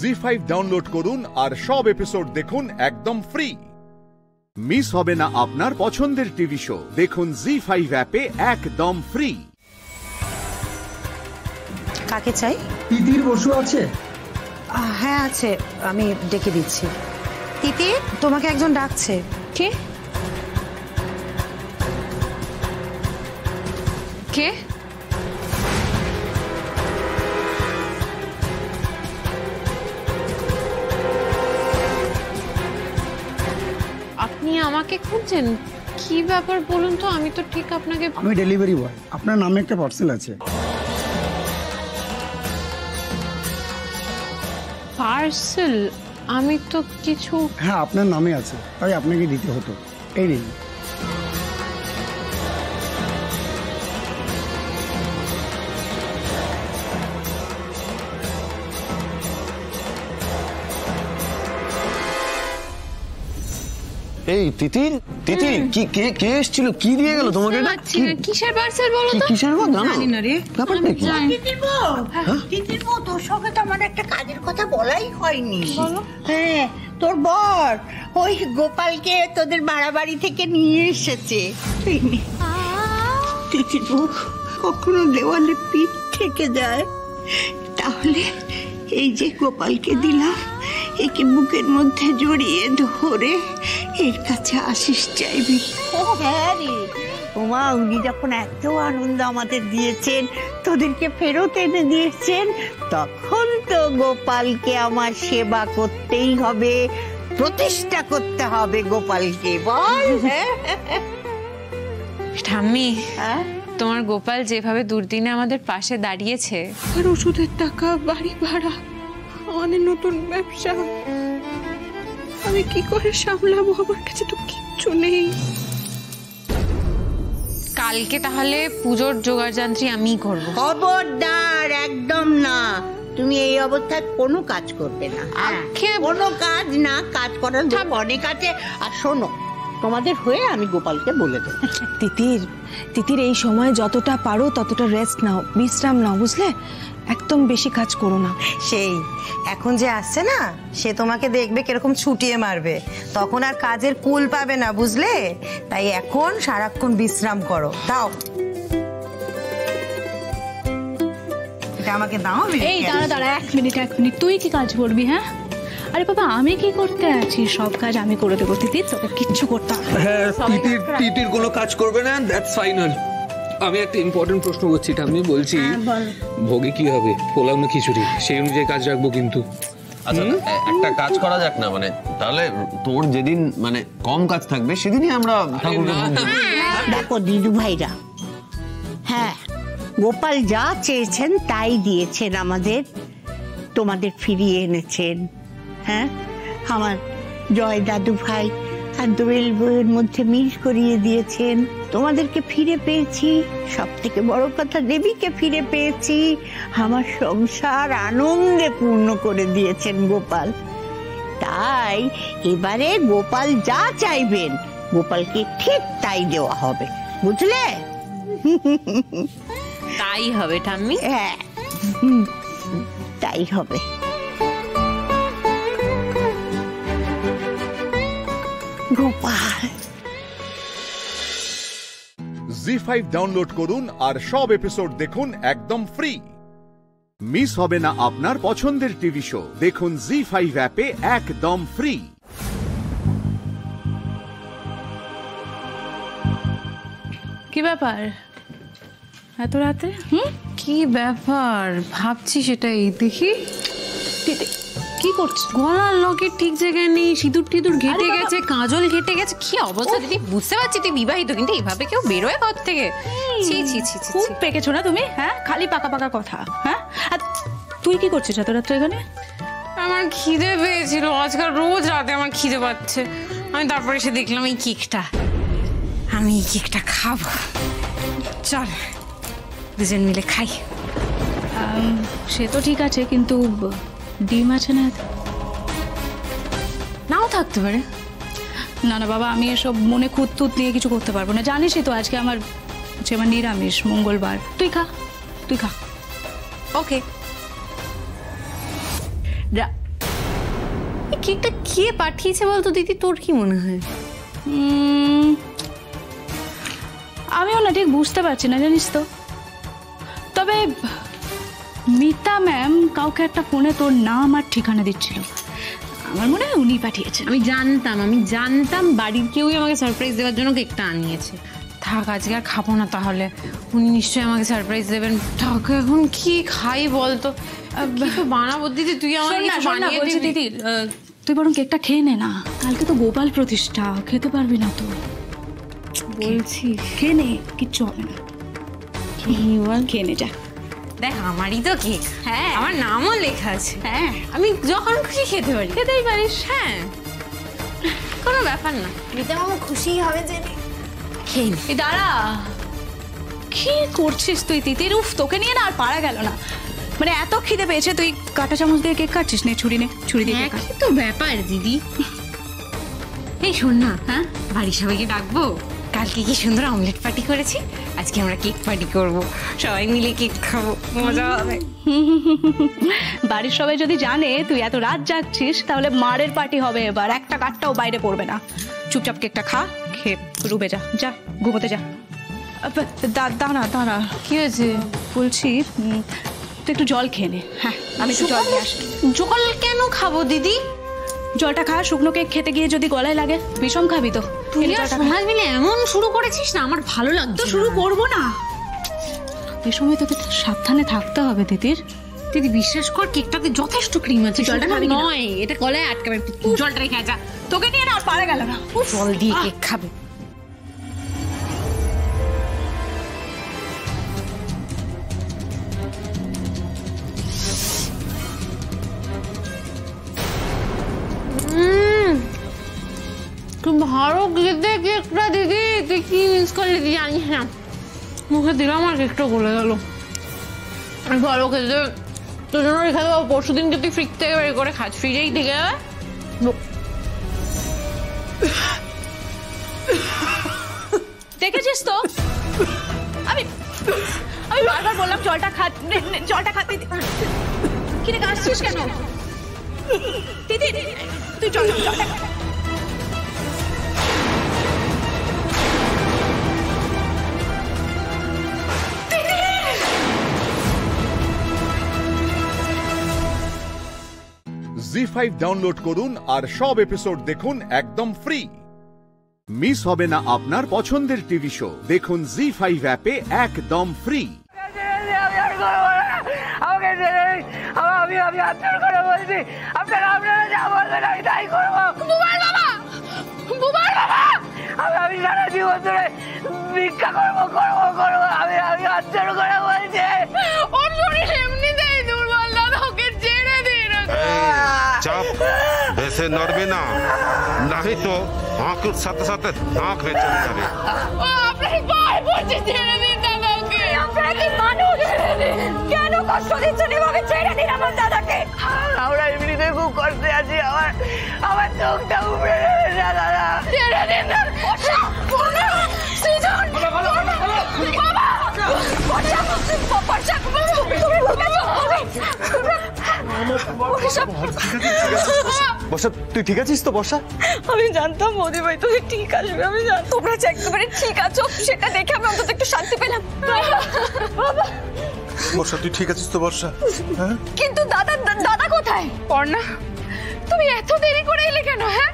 জি5 ডাউনলোড করুন আর সব এপিসোড দেখুন একদম ফ্রি। মিস হবে না আপনার পছন্দের টিভি শো। দেখুন জি5 অ্যাপে একদম ফ্রি। কাকে চাই? তিতির বসু আছে? হ্যাঁ আছে, আমি ডেকে দিচ্ছি। তিতির, তোমাকে একজন ডাকছে। কে? কে? আপনি আমাকে খুঁজছেন? কি ব্যাপার বলুন তো, আমি তো ঠিক আপনাকে... আমি ডেলিভারি বয়, আপনার নামে একটা পার্সেল আছে। পার্সেল? আমি তো কিছু... হ্যাঁ, আপনার নামে আছে, তাই আপনাকে দিতে হতো। এই নিন। এই তিতির, তিতির কি কে এসেছিল, কি দিয়ে গেল তোমাকে? কিসের পার্সেল বলো তো? কিসের কথা জানো না রে? ব্যাপারটা কি? তিতির বউ, তোর সঙ্গে তো আমার একটা কাজের কথা বলাই হয়নি। হ্যাঁ, তোর বর ওই গোপালকে তোদের বাড়াবাড়ি থেকে নিয়ে এসেছে। তিতির বউ, কখনো দেওয়ালে পিঠ থেকে যায়, তাহলে এই যে গোপালকে দিলাম, একে বুকের মধ্যে জড়িয়ে ধরে এর কাছে আশিস চাইবি। ও হ্যাঁ রে ওমা, উনি যখন এত আনন্দ আমাদের দিয়েছেন, তোদেরকে ফেরত এনে দিয়েছেন, তখন তো গোপালকে আমার সেবা করতেই হবে, প্রতিষ্ঠা করতে হবে গোপালকে, বল? ঠাম্মি, তোমার গোপাল যেভাবে দুর্দিনে আমাদের পাশে দাঁড়িয়েছে, আর ওষুধের টাকা, বাড়ি ভাড়া, আমাদের নতুন ব্যবসা, আমি কি করে সামলাবো? আমার কাছে তো কিচ্ছু নেই। কালকে তাহলে পুজোর জোগাড় যন্ত্রী আমি করব। খবরদার, একদম না। তুমি এই অবস্থায় কোনো কাজ করবে না, কোনো কাজ না। কাজ করার অনেক আছে। আর শোনো, তোমাদের হয়ে আমি গোপালকে বলে দেবো। তিতির এই সময় যতটা পারো ততটা রেস্ট নাও, বিশ্রাম নাও, বুঝলে? একদম বেশি কাজ করো না। সেই এখন যে আসছে না, সে তোমাকে দেখবে কিরকম ছুটিয়ে মারবে, তখন আর কাজের কুল পাবে না, বুঝলে? তাই এখন সারাক্ষণ বিশ্রাম করো। দাও, এটা আমাকে দাও। এই দাঁড়া, এক মিনিট। তুই কি কাজ করবি? হ্যাঁ, আরে বাবা, আমি কি করতে আছি? সব কাজ আমি করে দেবো। তিতির, তোকে কিচ্ছু করতে হবে না। হ্যাঁ, তিতির কোনো কাজ করবে না, দ্যাটস ফাইনাল। আমি একটা ইম্পর্টেন্ট প্রশ্ন করছি, আমি বলছি ভোগে কি হবে, পোলাও না খিচুড়ি, সেই অনুযায়ী কাজ রাখবো কিন্তু। আচ্ছা, একটা কাজ করা যাক না, মানে তাহলে তোর যেদিন মানে কম কাজ থাকবে সেদিনই আমরা ঠাকুরকে দেখো দিদু ভাইরা, হ্যাঁ, গোপাল যা চেয়েছেন তাই দিয়েছেন আমাদের, তোমাদের ফিরিয়ে এনেছেন। হ্যাঁ, আমার জয় দাদু ভাই আর দোয়েল বউয়ের মধ্যে মিল করিয়ে দিয়েছেন, তোমাদেরকে ফিরে পেয়েছি, সব থেকে বড় কথা দেবীকে ফিরে পেয়েছি, আমার সংসার আনন্দে পূর্ণ করে দিয়েছেন গোপাল। তাই এবারে গোপাল যা চাইবেন, গোপালকে ঠিক তাই দেওয়া হবে, বুঝলে? তাই হবে ঠাম্মি। হ্যাঁ, তাই হবে। গোপাল। জি5 ডাউনলোড করুন আর সব এপিসোড দেখুন একদম ফ্রি। মিস হবে না আপনার পছন্দের টিভি শো, দেখুন জি5 অ্যাপে একদম ফ্রি। কি ব্যাপার এত রাতে? কি ব্যাপার ভাবছি সেটাই। দেখি কি করছিস? গলার লকেট ঠিক জায়গায় নেই, সিঁদুর টিঁদুর ঘেটে গেছে, কাজল ঘেটে গেছে, কি অবস্থা দিদি! বুঝতে পারছি তুই বিবাহিত, কিন্তু এইভাবে কেউ বেরোয় ঘর থেকে? ছি ছি ছি ছি, খুব পেকেছো না তুমি। হ্যাঁ, খালি পাকা পাকা কথা। হ্যাঁ, আর তুই কি করছিস এত রাত্রে এখানে? আমার খিদে পেয়েছিল, আজকাল রোজ রাতে আমার খিদে পাচ্ছে। আমি তারপরে এসে দেখলাম এই কেকটা, আমি এই কেকটা খাবো। চল দুজন মিলে খাই। সে তো ঠিক আছে, কিন্তু ডিম আছে না? নাও থাকতে পারে। না না বাবা, আমি এসব মনে খুঁত তুত নিয়ে কিছু করতে পারবো না। জানিসই তো আজকে আমার নিরামিষ, মঙ্গলবার। তুই খা, তুই খা। ওকে। কেকটা কে পাঠিয়েছে বলতো দিদি, তোর কি মনে হয়? আমিও না ঠিক বুঝতে পারছি না, জানিস তো। তবে মিতা ম্যাম কাউকে একটা ফোনে তোর নাম আর ঠিকানা দিচ্ছিল, আমার মনে হয় উনি পাঠিয়েছেন। আমি জানতাম বাড়ির কেউই আমাকে সারপ্রাইজ দেওয়ার জন্য কেকটা আনিয়েছে। থাক আজকে আর খাবো না, তাহলে উনি নিশ্চয়ই আমাকে সারপ্রাইজ দেবেন। তাকে এখন কি খাই বলতো, কিছু বানাবো দিদি, তুই আমার বানিয়ে দিবি। দিদি তুই বরং কেকটা খেয়ে নে না, কালকে তো গোপাল প্রতিষ্ঠা, খেতে পারবি না তো, বলছি খেয়ে নে, কিচ্ছু হবে না। খেয়ে নে যা। দেখ আমারই তো কেক, হ্যাঁ আমার নামও লেখা আছে, হ্যাঁ আমি যখন খুশি খেতে পারি, খেতেই পারিস, হ্যাঁ কোনো ব্যাপার না। দিদি আমার খুশি হবে যে খেয়ে নে। দাঁড়া, কি করছিস তুই তিতির? উফ, তোকে নিয়ে না আর পারা গেল না, মানে এত খিদে পেয়েছে তুই কাঁটা চামচ দিয়ে কেক কাটছিস। নে ছুরি দিয়ে কেক কাট। তো ব্যাপার দিদি। এই শোন না, হ্যাঁ বাড়ির সবাইকে ডাকবো, কালকে কি সুন্দর অমলেট পার্টি করেছি, আজকে আমরা কেক পার্টি করব, সবাই মিলে কেক খাবো, মজা হবে। বাড়ির সবাই যদি জানে তুই এত রাত জাগছিস তাহলে মারের পার্টি হবে এবার, একটা কাঠটাও বাইরে পড়বে না। চুপচাপ কেকটা খা, খেয়ে রুবে যা, যা ঘুমোতে যা। দাঁড়া, কি হয়েছে বলছি, তুই একটু জল খেয়ে নে। হ্যাঁ আমি একটু জল নিয়ে আসি। জল কেন খাবো দিদি? জলটা খা, শুকনো কেক খেতে গিয়ে যদি গলায় লাগে বিষম খাবি তো। তুই আর সোনাল মিলে এমন শুরু করেছিস না, আমার ভালো লাগছে। তো শুরু করবো না, এই সময় তোকে সাবধানে থাকতে হবে তিতির। দিদি বিশ্বাস কর, কেকটাতে যথেষ্ট ক্রিম আছে, জলটা খাবি নয়, এটা গলায় আটকাবে, জলটা রেখে যা। তোকে নিয়ে না আর পারা গেল না, জল দিয়ে কেক খাবে। খুব ভালো খেতে কেকটা দিদি, তুই কি মিস করলি তুই জানিস না, মুখে দিলাম আর কেকটা গলে গেল। ভালো খেতে তোর জন্য রেখে দেবো, পরশু দিনকে তুই ফ্রিজ থেকে বের করে খাস, ফ্রিজেই থেকে দেখেছিস তো, আমি বারবার বললাম জলটা খা, জলটা খাতে। কিরে কাঁদছিস কেন দিদি? তুই জলটা জি5 ডাউনলোড করুন আর সব এপিসোড দেখুন একদম ফ্রি। মিস হবে না আপনার পছন্দের টিভি শো, দেখুন জি5 অ্যাপে একদম ফ্রি। আমি আত্মর করে বলছি, আপনারা যা বলবেন আমি তাই করবো। আমি সারা জীবন ধরে ভিক্ষা করবো। আমি আত্মর করে বলছি, ওর শরীর এমনিতেই দুর্বল, দাদা ওকে ছেড়ে দিন। চাপ বেশি নড়বে না, নাহি তো আঁকুর সাথে সাথে নাক হয়ে চলে যাবে। আপনার পায়ে পড়ছে, ছেড়ে দিন দাদাকে। আপনারা কি মানুষ? কেন কষ্ট দিচ্ছেন? এভাবে ছেড়ে দিন আমার দাদাকে। আমরা এমনিতে খুব কষ্টে আছি, আমার চোখটা উপড়ে নেবে না দাদা, ছেড়ে দিন। বর্ষা তুই ঠিক আছিস তো? বর্ষা আমি জানতাম মোদি ভাই তুমি ঠিক আসবে, আমি জানতাম তোমরা যে একেবারে ঠিক আছো, সেটা দেখে আমি অন্তত একটু শান্তি পেলাম। বর্ষা তুই ঠিক আছিস তো? বর্ষা কিন্তু দাদা কোথায়? পর্ণা তুমি এত দেরি করে এলে কেন? হ্যাঁ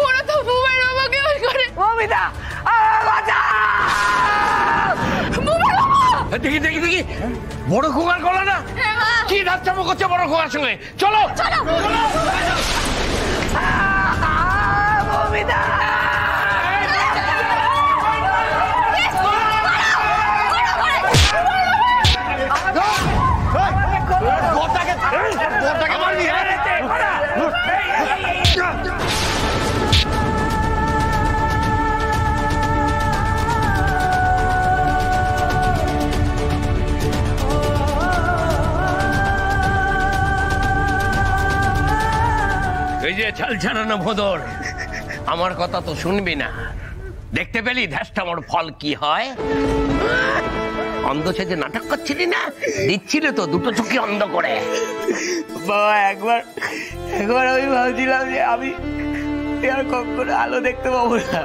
ওরা তো বুবার বাবাকে ওই করে। মমিতা দেখি দেখি দেখি, বড় খোকার গলা না, কি ধাচ্চামো করছে বড় খোকার সঙ্গে। চলো মমিতা। এই যে ছালছানানো ভোদর, আমার কথা তো শুনবি না। দেখতে পেলি ধ্যাসটামোর ফল কি হয়? অন্ধ সেজে নাটক করছিলি না, দিচ্ছিল তো দুটো চোখে অন্ধ করে। বাবা একবার আমি ভাবছিলাম যে আমি আর কখনো আলো দেখতে পাবো না,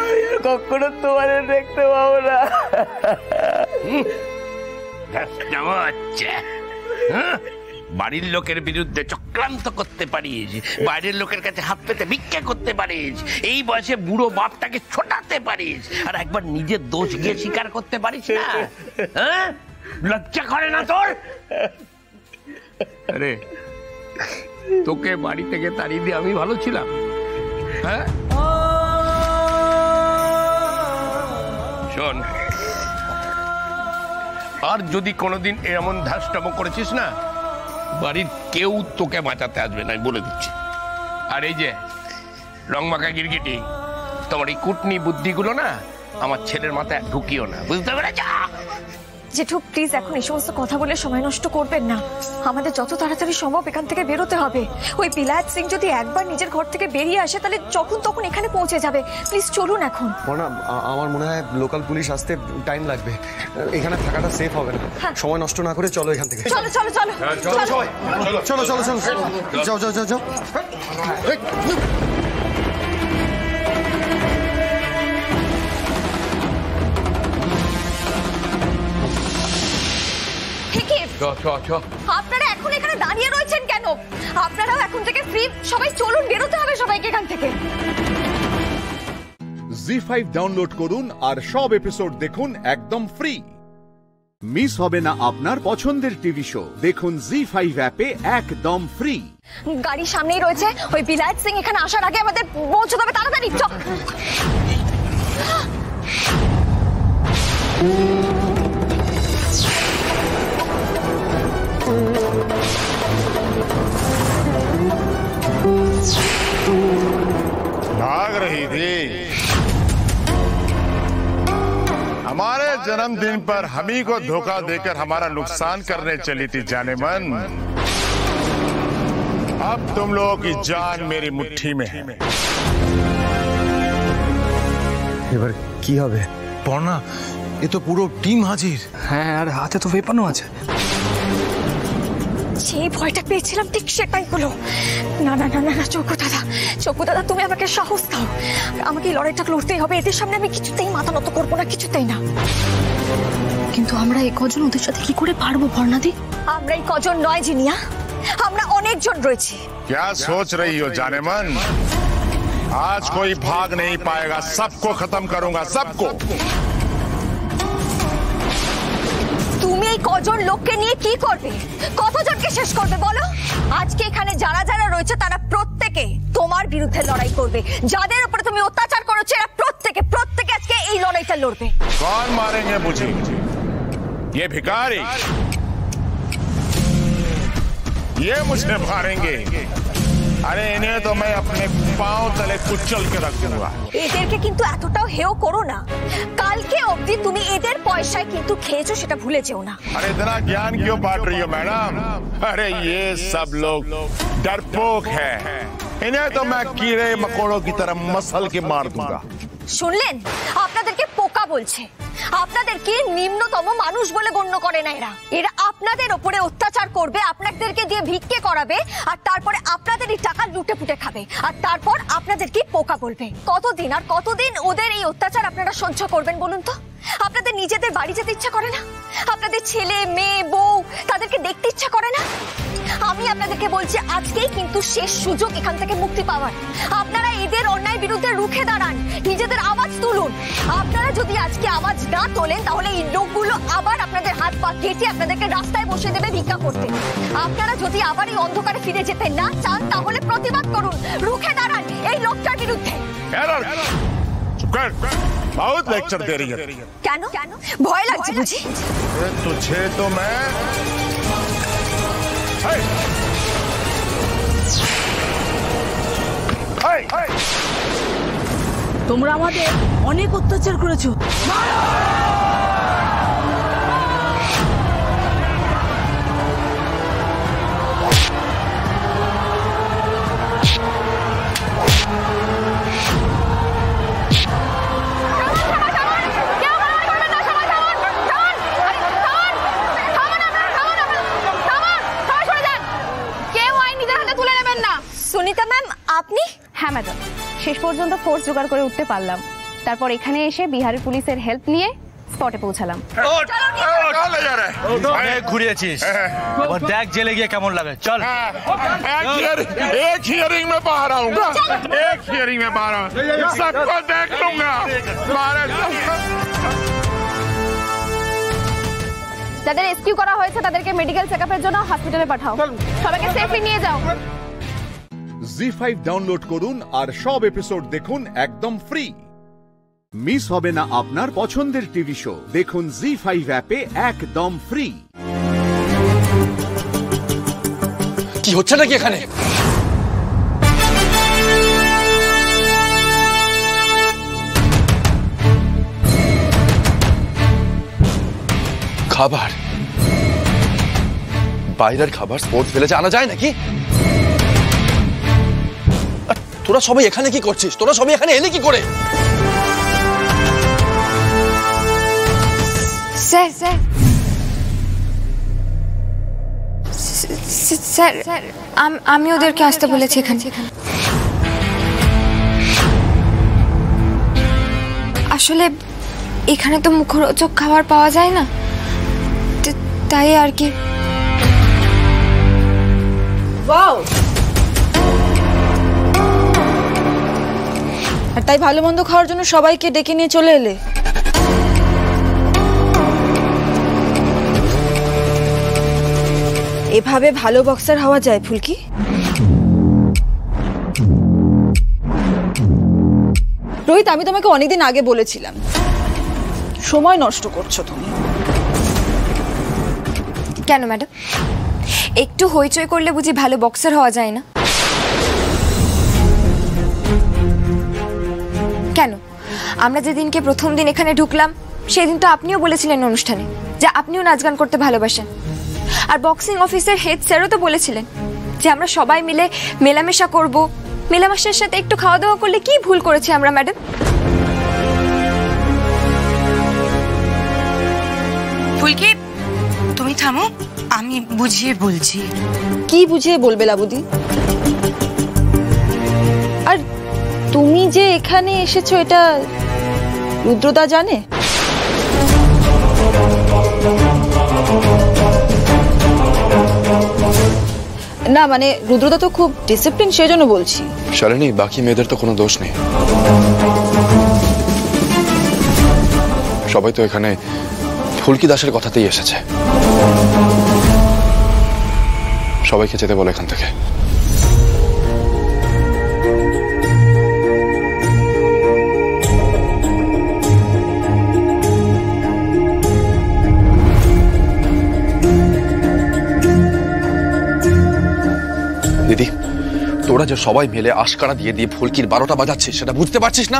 আমি আর কখনো তোমাদের দেখতে পাবো না। বাড়ির লোকের বিরুদ্ধে চক্রান্ত করতে পারিস, বাইরের লোকের কাছে হাত পেতে ভিক্ষা করতে পারিস, এই বয়সে বুড়ো বাপটাকে ছোটাতে পারিস, আর একবার নিজের দোষ গিয়ে স্বীকার করতে পারিস না? হ্যাঁ, লজ্জা করে না তোর? আরে তোকে বাড়ি থেকে তাড়িয়ে দিয়ে আমি ভালো ছিলাম? হ্যাঁ, শোন, আর যদি কোনোদিন এমন ধাস্টাম করেছিস না, বাড়ির কেউ তোকে বাঁচাতে আসবে না, বলে দিচ্ছি। আর এই যে রংমাখা গিরগিটি, তোমার এই কুটনি বুদ্ধিগুলো না আমার ছেলের মাথায় ঢুকিও না, বুঝতে পেরেছ? জেঠু প্লিজ এখন এই সমস্ত কথা বলে সময় নষ্ট করবেন না। আমাদের যত তাড়াতাড়ি সম্ভব এখান থেকে বেরোতে হবে। ওই বিলাত সিং যদি একবার নিজের ঘর থেকে বেরিয়ে আসে তাহলে যখন তখন এখানে পৌঁছে যাবে। প্লিজ চলুন এখন। আমার মনে হয় লোকাল পুলিশ আসতে টাইম লাগবে, এখানে থাকাটা সেফ হবে না। সময় নষ্ট না করে চলো এখান থেকে। চলো চলো চলো চলো চলো চলো চলো যাও যাও যাও যাও। আপনারা এখন এখানে দাঁড়িয়ে রয়েছেন কেন? আপনারাও এখন থেকে ফ্রি, সবাই চলুন, বেরোতে হবে সবাইকে এখান থেকে। জি5 ডাউনলোড করুন আর সব এপিসোড দেখুন একদম ফ্রি। মিস হবে না আপনার পছন্দের টিভি শো, দেখুন জি5 অ্যাপে একদম ফ্রি। গাড়ি সামনেই রয়েছে, ওই বিলাত সিং এখানে আসার আগে আমাদের পৌঁছতে হবে, তাড়াতাড়ি চল। भाग रही थी। हमारे जन्मदिन पर हम ही को धोखा देकर हमारा नुकसान करने चली थी जाने मन। अब तुम लोगों की जान मेरी मुट्ठी में है। এবার কি হবে? পড়না, এ তো পুরো টিম হাজির। হ্যাঁ, আর হাতে তো ওয়েপনও আছে। সেই ভয়টা পেয়েছিলাম ঠিক সেটাই হলো। না না না না চোখু দাদা তুমি আমাকে সাহস দাও, আমাকে এই লড়াইটা লড়তেই হবে। এদের সামনে আমি কিছুতেই মাথা নত করবো না, কিছুতেই না। কিন্তু আমরা এই কজন ওদের সাথে কি করে পারবো বর্ণাদি? আমরা এই কজন নয় জিনিয়া, আমরা অনেকজন রয়েছি। क्या सोच रही हो जाने मन? आज कोई भाग नहीं पाएगा, सबको खत्म करूंगा, सबको। তুমি এই কজন লোককে নিয়ে কি করবে? কতজনকে শেষ করবে বলো? আজকে এখানে যারা যারা রয়েছে তারা প্রত্যেকে তোমার বিরুদ্ধে লড়াই করবে। যাদের উপরে তুমি অত্যাচার করেছো এরা প্রত্যেকে আজকে এই লড়াইটা লড়বে। कौन मारेंगे मुझे? ये भिखारी, ये मुझे मारेंगे। अरे इन्हें तो मैं अपने पांव तले कुचल के रख दूंगा। এদেরকে কিন্তু এতটাও হেও করো না। কালকে অবধি তুমি এদের পয়সায় কিন্তু খেয়েছো, সেটা ভুলে যেও না। अरे इतना ज्ञान क्यों बांट रही हो मैडम? अरे ये सब लोग डरपोक है, इन्हें तो मैं कीड़े मकोड़ों की तरह मसल के मार दूंगा। শুনলেন? আপনাদেরকে পোকা বলছে, আপনাদেরকে নিম্নতম মানুষ বলে গণ্য করে না এরা। এরা আপনাদের উপরে অত্যাচার করবে, আপনাদেরকে দিয়ে ভিক্ষে করাবে, আর তারপরে আপনাদেরই টাকা লুটে পুটে খাবে, আর তারপর আপনাদেরকে পোকা বলবে। কতদিন আর কতদিন ওদের এই অত্যাচার আপনারা সহ্য করবেন বলুন তো? আপনাদের নিজেদের বাড়ি যেতে ইচ্ছা করে না? আপনাদের ছেলে মেয়ে বউ তাদেরকে দেখতে ইচ্ছা করে না? আমি আপনাদেরকে বলছি আজকেই কিন্তু শেষ সুযোগ এখান থেকে মুক্তি পাওয়ার। আপনারা এদের অন্যায় বিরুদ্ধে রুখে দাঁড়ান, নিজেদের আওয়াজ তুলুন। আপনারা যদি আজকে আওয়াজ না তোলেন তাহলে এই লোকগুলো আবার আপনাদের হাত পা কেটে আপনাদেরকে রাস্তায় বসে দেবে ভিক্ষা করতে। আপনারা যদি আবার এই অন্ধকারে ফিরে যেতে না চান তাহলে প্রতিবাদ করুন, রুখে দাঁড়ান এই লোকটার বিরুদ্ধে। बहुत लेक्चर दे रही है। কেন ভয় লাগছে বুঝি? तुझे तो मैं তোমরা আমাদের অনেক অত্যাচার করেছো। সুনিতা ম্যাম আপনি? হ্যাঁ ম্যাডাম, শেষ পর্যন্ত ফোর্স জোগাড় করে উঠতে পারলাম। তারপর এখানে এসে বিহারি পুলিশের হেল্প নিয়ে স্পটে পৌঁছালাম। कहाँ ले जा रहे अरे घुरिয়েছিস और देख जेले गए केमन लगे चल एक हियरिंग में बाहर आऊंगा एक हियरिंग में बाहर आऊंगा सबको देख लूंगा যাদের রেস্কিউ করা হয়েছে তাদেরকে মেডিকেল চেকআপের জন্য হসপিটালে পাঠাও সবাইকে সেফলি নিয়ে যাও জি5 ডাউনলোড করুন আর সব এপিসোড দেখুন একদম ফ্রি মিস হবে না আপনার পছন্দের টিভি শো দেখুন জি5 অ্যাপে একদম ফ্রি কি হচ্ছে নাকি এখানে খাবার বাইরের খাবার স্পোর্টস ভিলেজে আনা যায় নাকি তোরা সবাই এখানে কি করছিস তোরা সবাই এখানে এলি কি করে স্যার স্যার স্যার আমি ওদেরকে আসতে বলেছি এখানে আসলে এখানে তো মুখরোচক খাবার পাওয়া যায় না তাই আর কি ওয়াও আর তাই ভালো মন্দ খাওয়ার জন্য সবাইকে ডেকে নিয়ে চলে এলে এভাবে ভালো বক্সার হওয়া যায় ফুলকি রোহিত আমি তোমাকে অনেকদিন আগে বলেছিলাম সময় নষ্ট করছো তুমি কেন ম্যাডাম একটু হইচই করলে বুঝি ভালো বক্সার হওয়া যায় না কেন আমরা যেদিনকে প্রথম দিন এখানে ঢুকলাম সেদিন তো আপনিও বলেছিলেন অনুষ্ঠানে যে আপনিও নাচ গান করতে ভালোবাসেন আর বক্সিং অফিসের হেড স্যারও তো বলেছিলেন যে আমরা সবাই মিলে মেলামেশা করব মেলামেশার সাথে একটু খাওয়া দাওয়া করলে কি ভুল করেছি আমরা ম্যাডাম ফুলকি তুমি থামো আমি বুঝিয়ে বলছি কি বুঝিয়ে বলবে লাবুদি আর তুমি যে এখানে এসেছো এটা রুদ্রদা জানে না মানে রুদ্রদা তো খুব ডিসিপ্লিন সেজন্য বলছি শালিনী বাকি মেয়েদের তো কোনো দোষ নেই সবাই তো এখানে ফুলকি দাসের কথাতেই এসেছে সবাইকে যেতে বলো এখান থেকে দিদি তোরা যে সবাই মিলে আশকারা দিয়ে দিয়ে ফুলকির 12টা বাজাচ্ছিস সেটা বুঝতে পারছিস না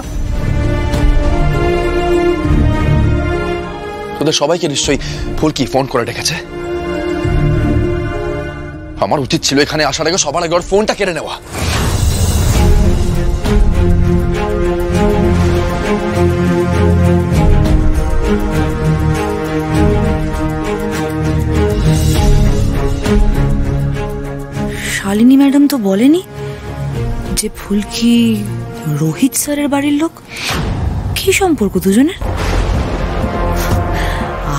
তোদের সবাইকে নিশ্চয়ই ফুলকি ফোন করে ডেকেছে আমার উচিত ছিল এখানে আসার আগে সবার আগে ওর ফোনটা কেড়ে নেওয়া শালিনী ম্যাডাম তো বলেনি যে ফুলকি রোহিত স্যারের বাড়ির লোক কি সম্পর্ক দুজনের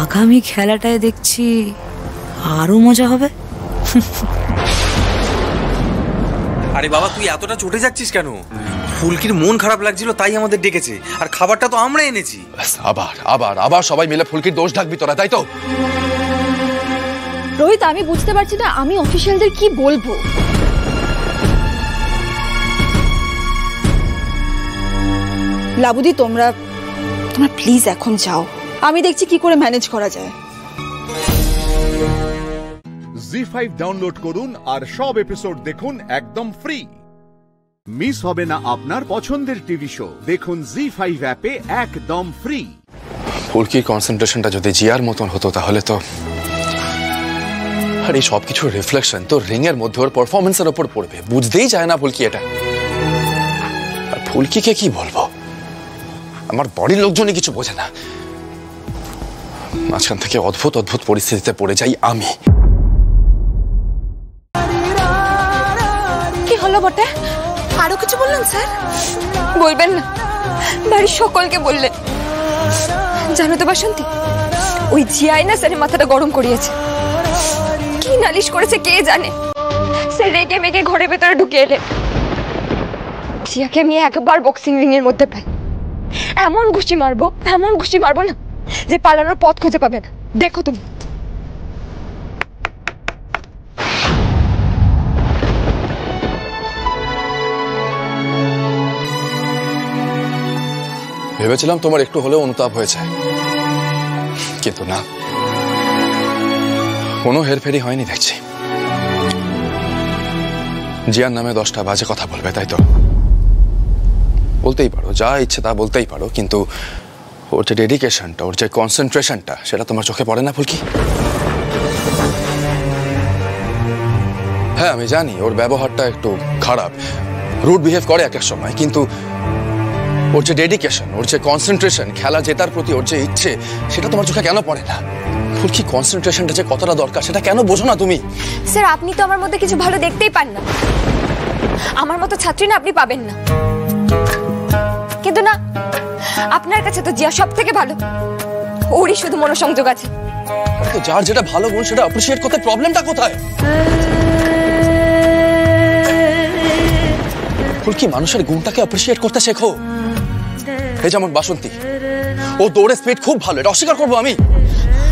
আগামী খেলাটায় দেখছি আরো মজা হবে আরে বাবা তুই এতটা চটে যাচ্ছিস কেন ফুলকির মন খারাপ লাগছিল তাই আমাদের ডেকেছে আর খাবারটা তো আমরা এনেছি আবার আবার আবার সবাই মিলে ফুলকির দোষ ঢাকবি তোরা তাই তো রোহিত আমি বুঝতে পারছি না আমি অফিসিয়ালদের কি বলবো লাবুদি তোমরা প্লিজ এখন যাও আমি দেখছি কি করে ম্যানেজ করা যায় জি5 ডাউনলোড করুন আর সব এপিসোড দেখুন একদম ফ্রি মিস হবে না আপনার পছন্দের টিভি শো দেখুন জি5 অ্যাপে একদম ফ্রি ফুলকির কনসেন্ট্রেশনটা যদি জিয়ার মতন হতো তাহলে তো আর এই সবকিছুর রিফ্লেকশন তো রিং এর মধ্যে ওর পারফরমেন্সের উপর পড়বে বুঝতেই চায় না ফুলকি এটা আর ফুলকিকে কি বলবো আমার বাড়ির লোকজনই কিছু বোঝে না মাঝখান থেকে অদ্ভুত অদ্ভুত পরিস্থিতিতে পড়ে যাই আমি কি হলো বটে আরো কিছু বললেন স্যার বলবেন না বাড়ির সকলকে বললেন জানো তো বাসন্তী ওই জিয়াই না স্যারের মাথাটা গরম করিয়েছে। কি নালিশ করেছে কে জানে। স্যার রেগে মেগে ঘরের ভেতরে ঢুকে এলেন। জিয়াকে আমি একবার বক্সিং রিং এর মধ্যে পাই, এমন ঘুষি মারবো না যে পালানোর পথ খুঁজে পাবে না। দেখো তুমি। ভেবেছিলাম তোমার একটু হলেও অনুতাপ হয়েছে, কিন্তু না, কোনো হেরফেরি হয়নি দেখছি। জিয়ার নামে 10টা বাজে কথা বলবে, তাই তো? বলতেই পারো, যা ইচ্ছে তা বলতেই পারো, কিন্তু ওর যে ডেডিকেশনটা, ওর যে কনসেন্ট্রেশনটা, সেটা তোমার চোখে পড়ে না ফুলকি? হ্যাঁ আমি জানি ওর ব্যবহারটা একটু খারাপ, রুড বিহেভ করে এক এক সময়, কিন্তু ওর যে ডেডিকেশন, ওর যে কনসেন্ট্রেশন, খেলা জেতার প্রতি ওর যে ইচ্ছে, সেটা তোমার চোখে কেন পড়ে না? ফুলকি কনসেন্ট্রেশনটা যে কতটা দরকার সেটা কেন বোঝো না তুমি? স্যার আপনি তো আমার মধ্যে কিছু ভালো দেখতেই পান না, আমার মতো ছাত্রী না আপনি পাবেন না। কিন্তু না, আপনার কাছে তো জিয়া সব থেকে ভালো, ওরই শুধু মনোসংযোগ আছে। তো যার যেটা ভালো গুণ সেটা অ্যাপ্রিশিয়েট করতে প্রবলেমটা কোথায়? ফুলকি মানুষের গুণটাকে অ্যাপ্রিশিয়েট করতে শেখো। এই যেমন বাসন্তী, ও দৌড়ে স্পিড খুব ভালো, এটা অস্বীকার করবো আমি?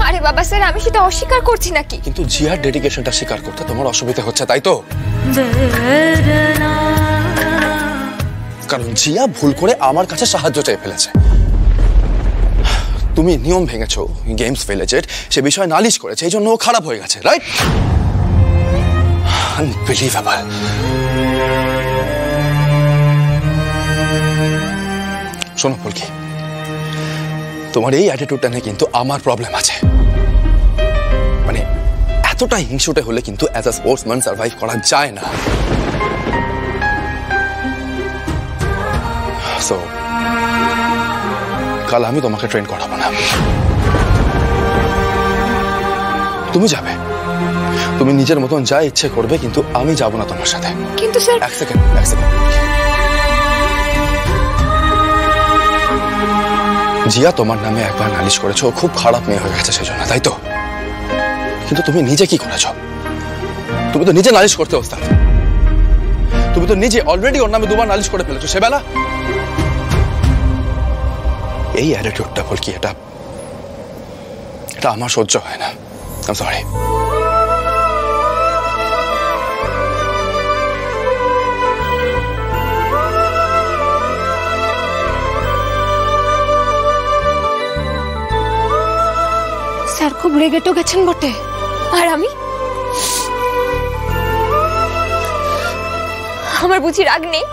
আরে বাবা স্যার, আমি সেটা অস্বীকার করছি নাকি, কিন্তু জিয়ার ডেডিকেশনটা স্বীকার করতে তোমার অসুবিধা হচ্ছে, তাই তো? কারণ জিয়া ভুল করে আমার কাছে সাহায্য চেয়ে ফেলেছে। তুমি নিয়ম ভেঙেছো, গেমস ভিলেজের, সে বিষয়ে নালিশ করেছে, এই জন্য ও খারাপ হয়ে গেছে, রাইট? আনবিলিভেবল। শোনো ফুলকি, তোমার এই অ্যাটিটিউডটা নিয়ে কিন্তু আমার প্রবলেম আছে। মানে এতটা হিংসুটে হলে কিন্তু অ্যাজ আ স্পোর্টসম্যান সার্ভাইভ করা যায় না। সো কাল আমি তোমাকে ট্রেন করাবো না, তুমি যাবে, তুমি নিজের মতন যা ইচ্ছে করবে, কিন্তু আমি যাব না তোমার সাথে। কিন্তু স্যার এক সেকেন্ড। জিয়া তোমার নামে একবার নালিশ করেছো, ও খুব খারাপ মেয়ে হয়ে গেছে সেজন্য, তাই তো? কিন্তু তুমি নিজে কি করেছো? তুমি তো নিজে নালিশ করতে ওস্তাদ, তুমি তো নিজে অলরেডি ওর নামে 2বার নালিশ করে ফেলেছো সেবেলা। এই অ্যাটিটিউডটা ফুলকি, এটা আমার সহ্য হয় না। I am sorry. স্যার খুব রেগে তো গেছেন বটে, আর আমার বুঝি রাগ নেই?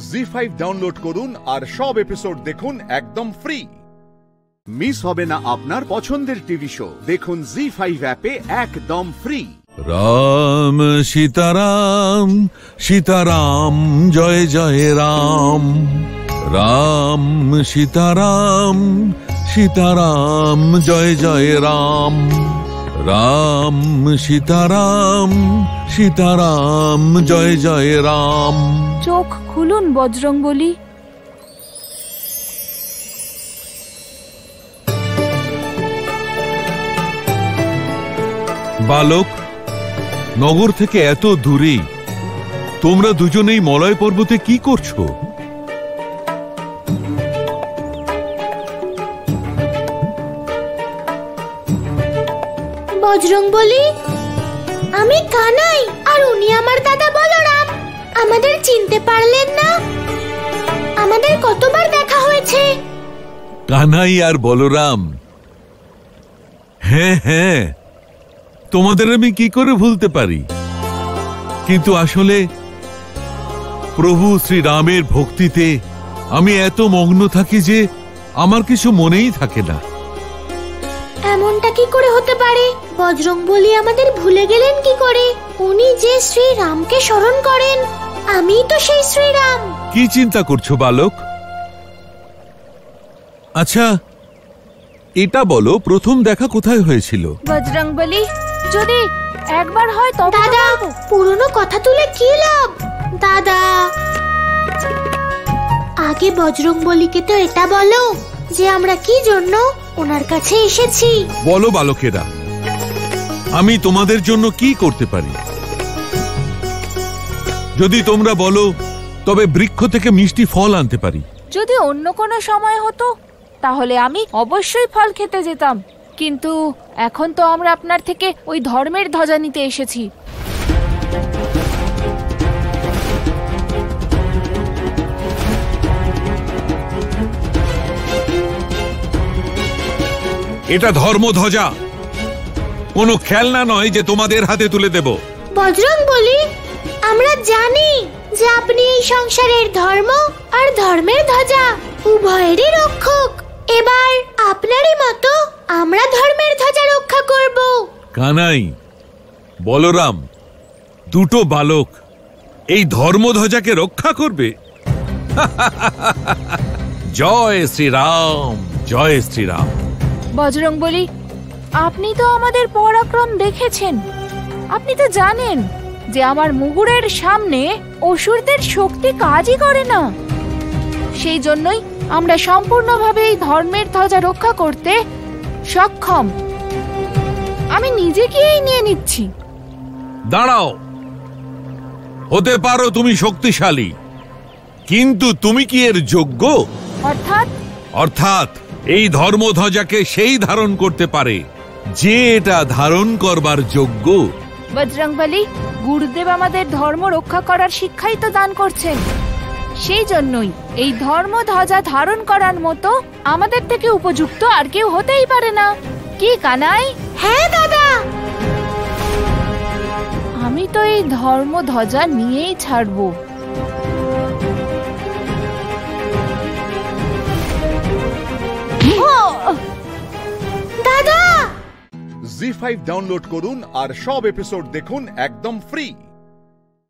জি5 ডাউনলোড করুন আর সব এপিসোড দেখুন একদম ফ্রি। মিস হবে না আপনার পছন্দের টিভি শো, দেখুন জি5 অ্যাপে একদম ফ্রি। রাম সীতারাম সীতারাম জয় জয় রাম, রাম সীতারাম সীতারাম জয় জয় রাম, রাম সীতারাম সীতারাম জয় জয় রাম। চোখ খুলুন বজরংবলী। বালক, নগর থেকে এত দূরে তোমরা দুজনেই মলয় পর্বতে কি করছো? বজরংবলী, আমি কানাই আর উনি আমার দাদা বলরাম। আমাদের চিনতে পারলেন না? আমাদের কতবার দেখা হয়েছে। কানাই আর বলরাম? হ্যাঁ হ্যাঁ, তোমাদের আমি কি করে ভুলতে পারি। কিন্তু আসলে প্রভু শ্রীরামের ভক্তিতে আমি এত মগ্ন থাকি যে আমার কিছু মনেই থাকে না। এমনটা কি করে হতে পারে? বজরংবলী আমাদের ভুলে গেলেন কি করে? উনি যে শ্রীরামকে স্মরণ করেন, আমি তো সেই শ্রীরাম। কি চিন্তা করছো বালক? আচ্ছা এটা বলো, প্রথম দেখা কোথায় হয়েছিল? বজরংবলী, যদি একবার হয় তবে দাদা, পুরনো কথা তুলে কি লাভ? দাদা, আগে বজরংবলীকে তো এটা বলো যে আমরা কি জন্য ওনার কাছে এসেছি। বলো বালকেরা, আমি তোমাদের জন্য কি করতে পারি? যদি তোমরা বলো তবে বৃক্ষ থেকে মিষ্টি ফল আনতে পারি। যদি অন্য কোনো সময় হতো তাহলে আমি অবশ্যই ফল খেতে যেতাম, কিন্তু এখন তো আমরা আপনার থেকে ওই ধর্মের ধ্বজা নিতে এসেছি। এটা ধর্মধ্বজা, কোনো খেলনা নয় যে তোমাদের হাতে তুলে দেব। বজরংবলী, আমরা জানি যে আপনি এই সংসারের ধর্ম আর ধর্মের ধ্বজা উভয়েরই রক্ষক। এবার আপনারই মতো আমরা ধর্মের ধ্বজা রক্ষা করব। কানাই, বলরাম, দুটো বালক এই ধর্মধ্বজাকে রক্ষা করবে? জয় শ্রীরাম, জয় শ্রীরাম। বজরংবলী, আপনি তো আমাদের পরাক্রম দেখেছেন, আপনি তো জানেন যে আমার মুগুরের সামনে অসুরদের শক্তি কাজই করে না। সেই জন্যই আমরা সম্পূর্ণভাবে এই ধর্মের ধ্বজা রক্ষা করতে সক্ষম। আমি নিজেকেই নিয়ে নিচ্ছি। দাঁড়াও, হতে পারো তুমি শক্তিশালী, কিন্তু তুমি কি এর যোগ্য? অর্থাৎ এই ধর্মধ্বজাকে সেই ধারণ করতে পারে যে এটা ধারণ করবার যোগ্য। বজরংবলী, গুরুদেব আমাদের ধর্ম রক্ষা করার শিক্ষাই তো দান করছেন। সেই জন্যই এই ধর্ম ধ্বজা ধারণ করার মতো আমাদের থেকে উপযুক্ত আর কেউ হতেই পারে না। কি কানাই? হ্যাঁ দাদা, আমি তো এই ধর্ম ধ্বজা নিয়েই ছাড়বো। দাদা, জি5 ডাউনলোড করুন আর সব এপিসোড দেখুন একদম ফ্রি।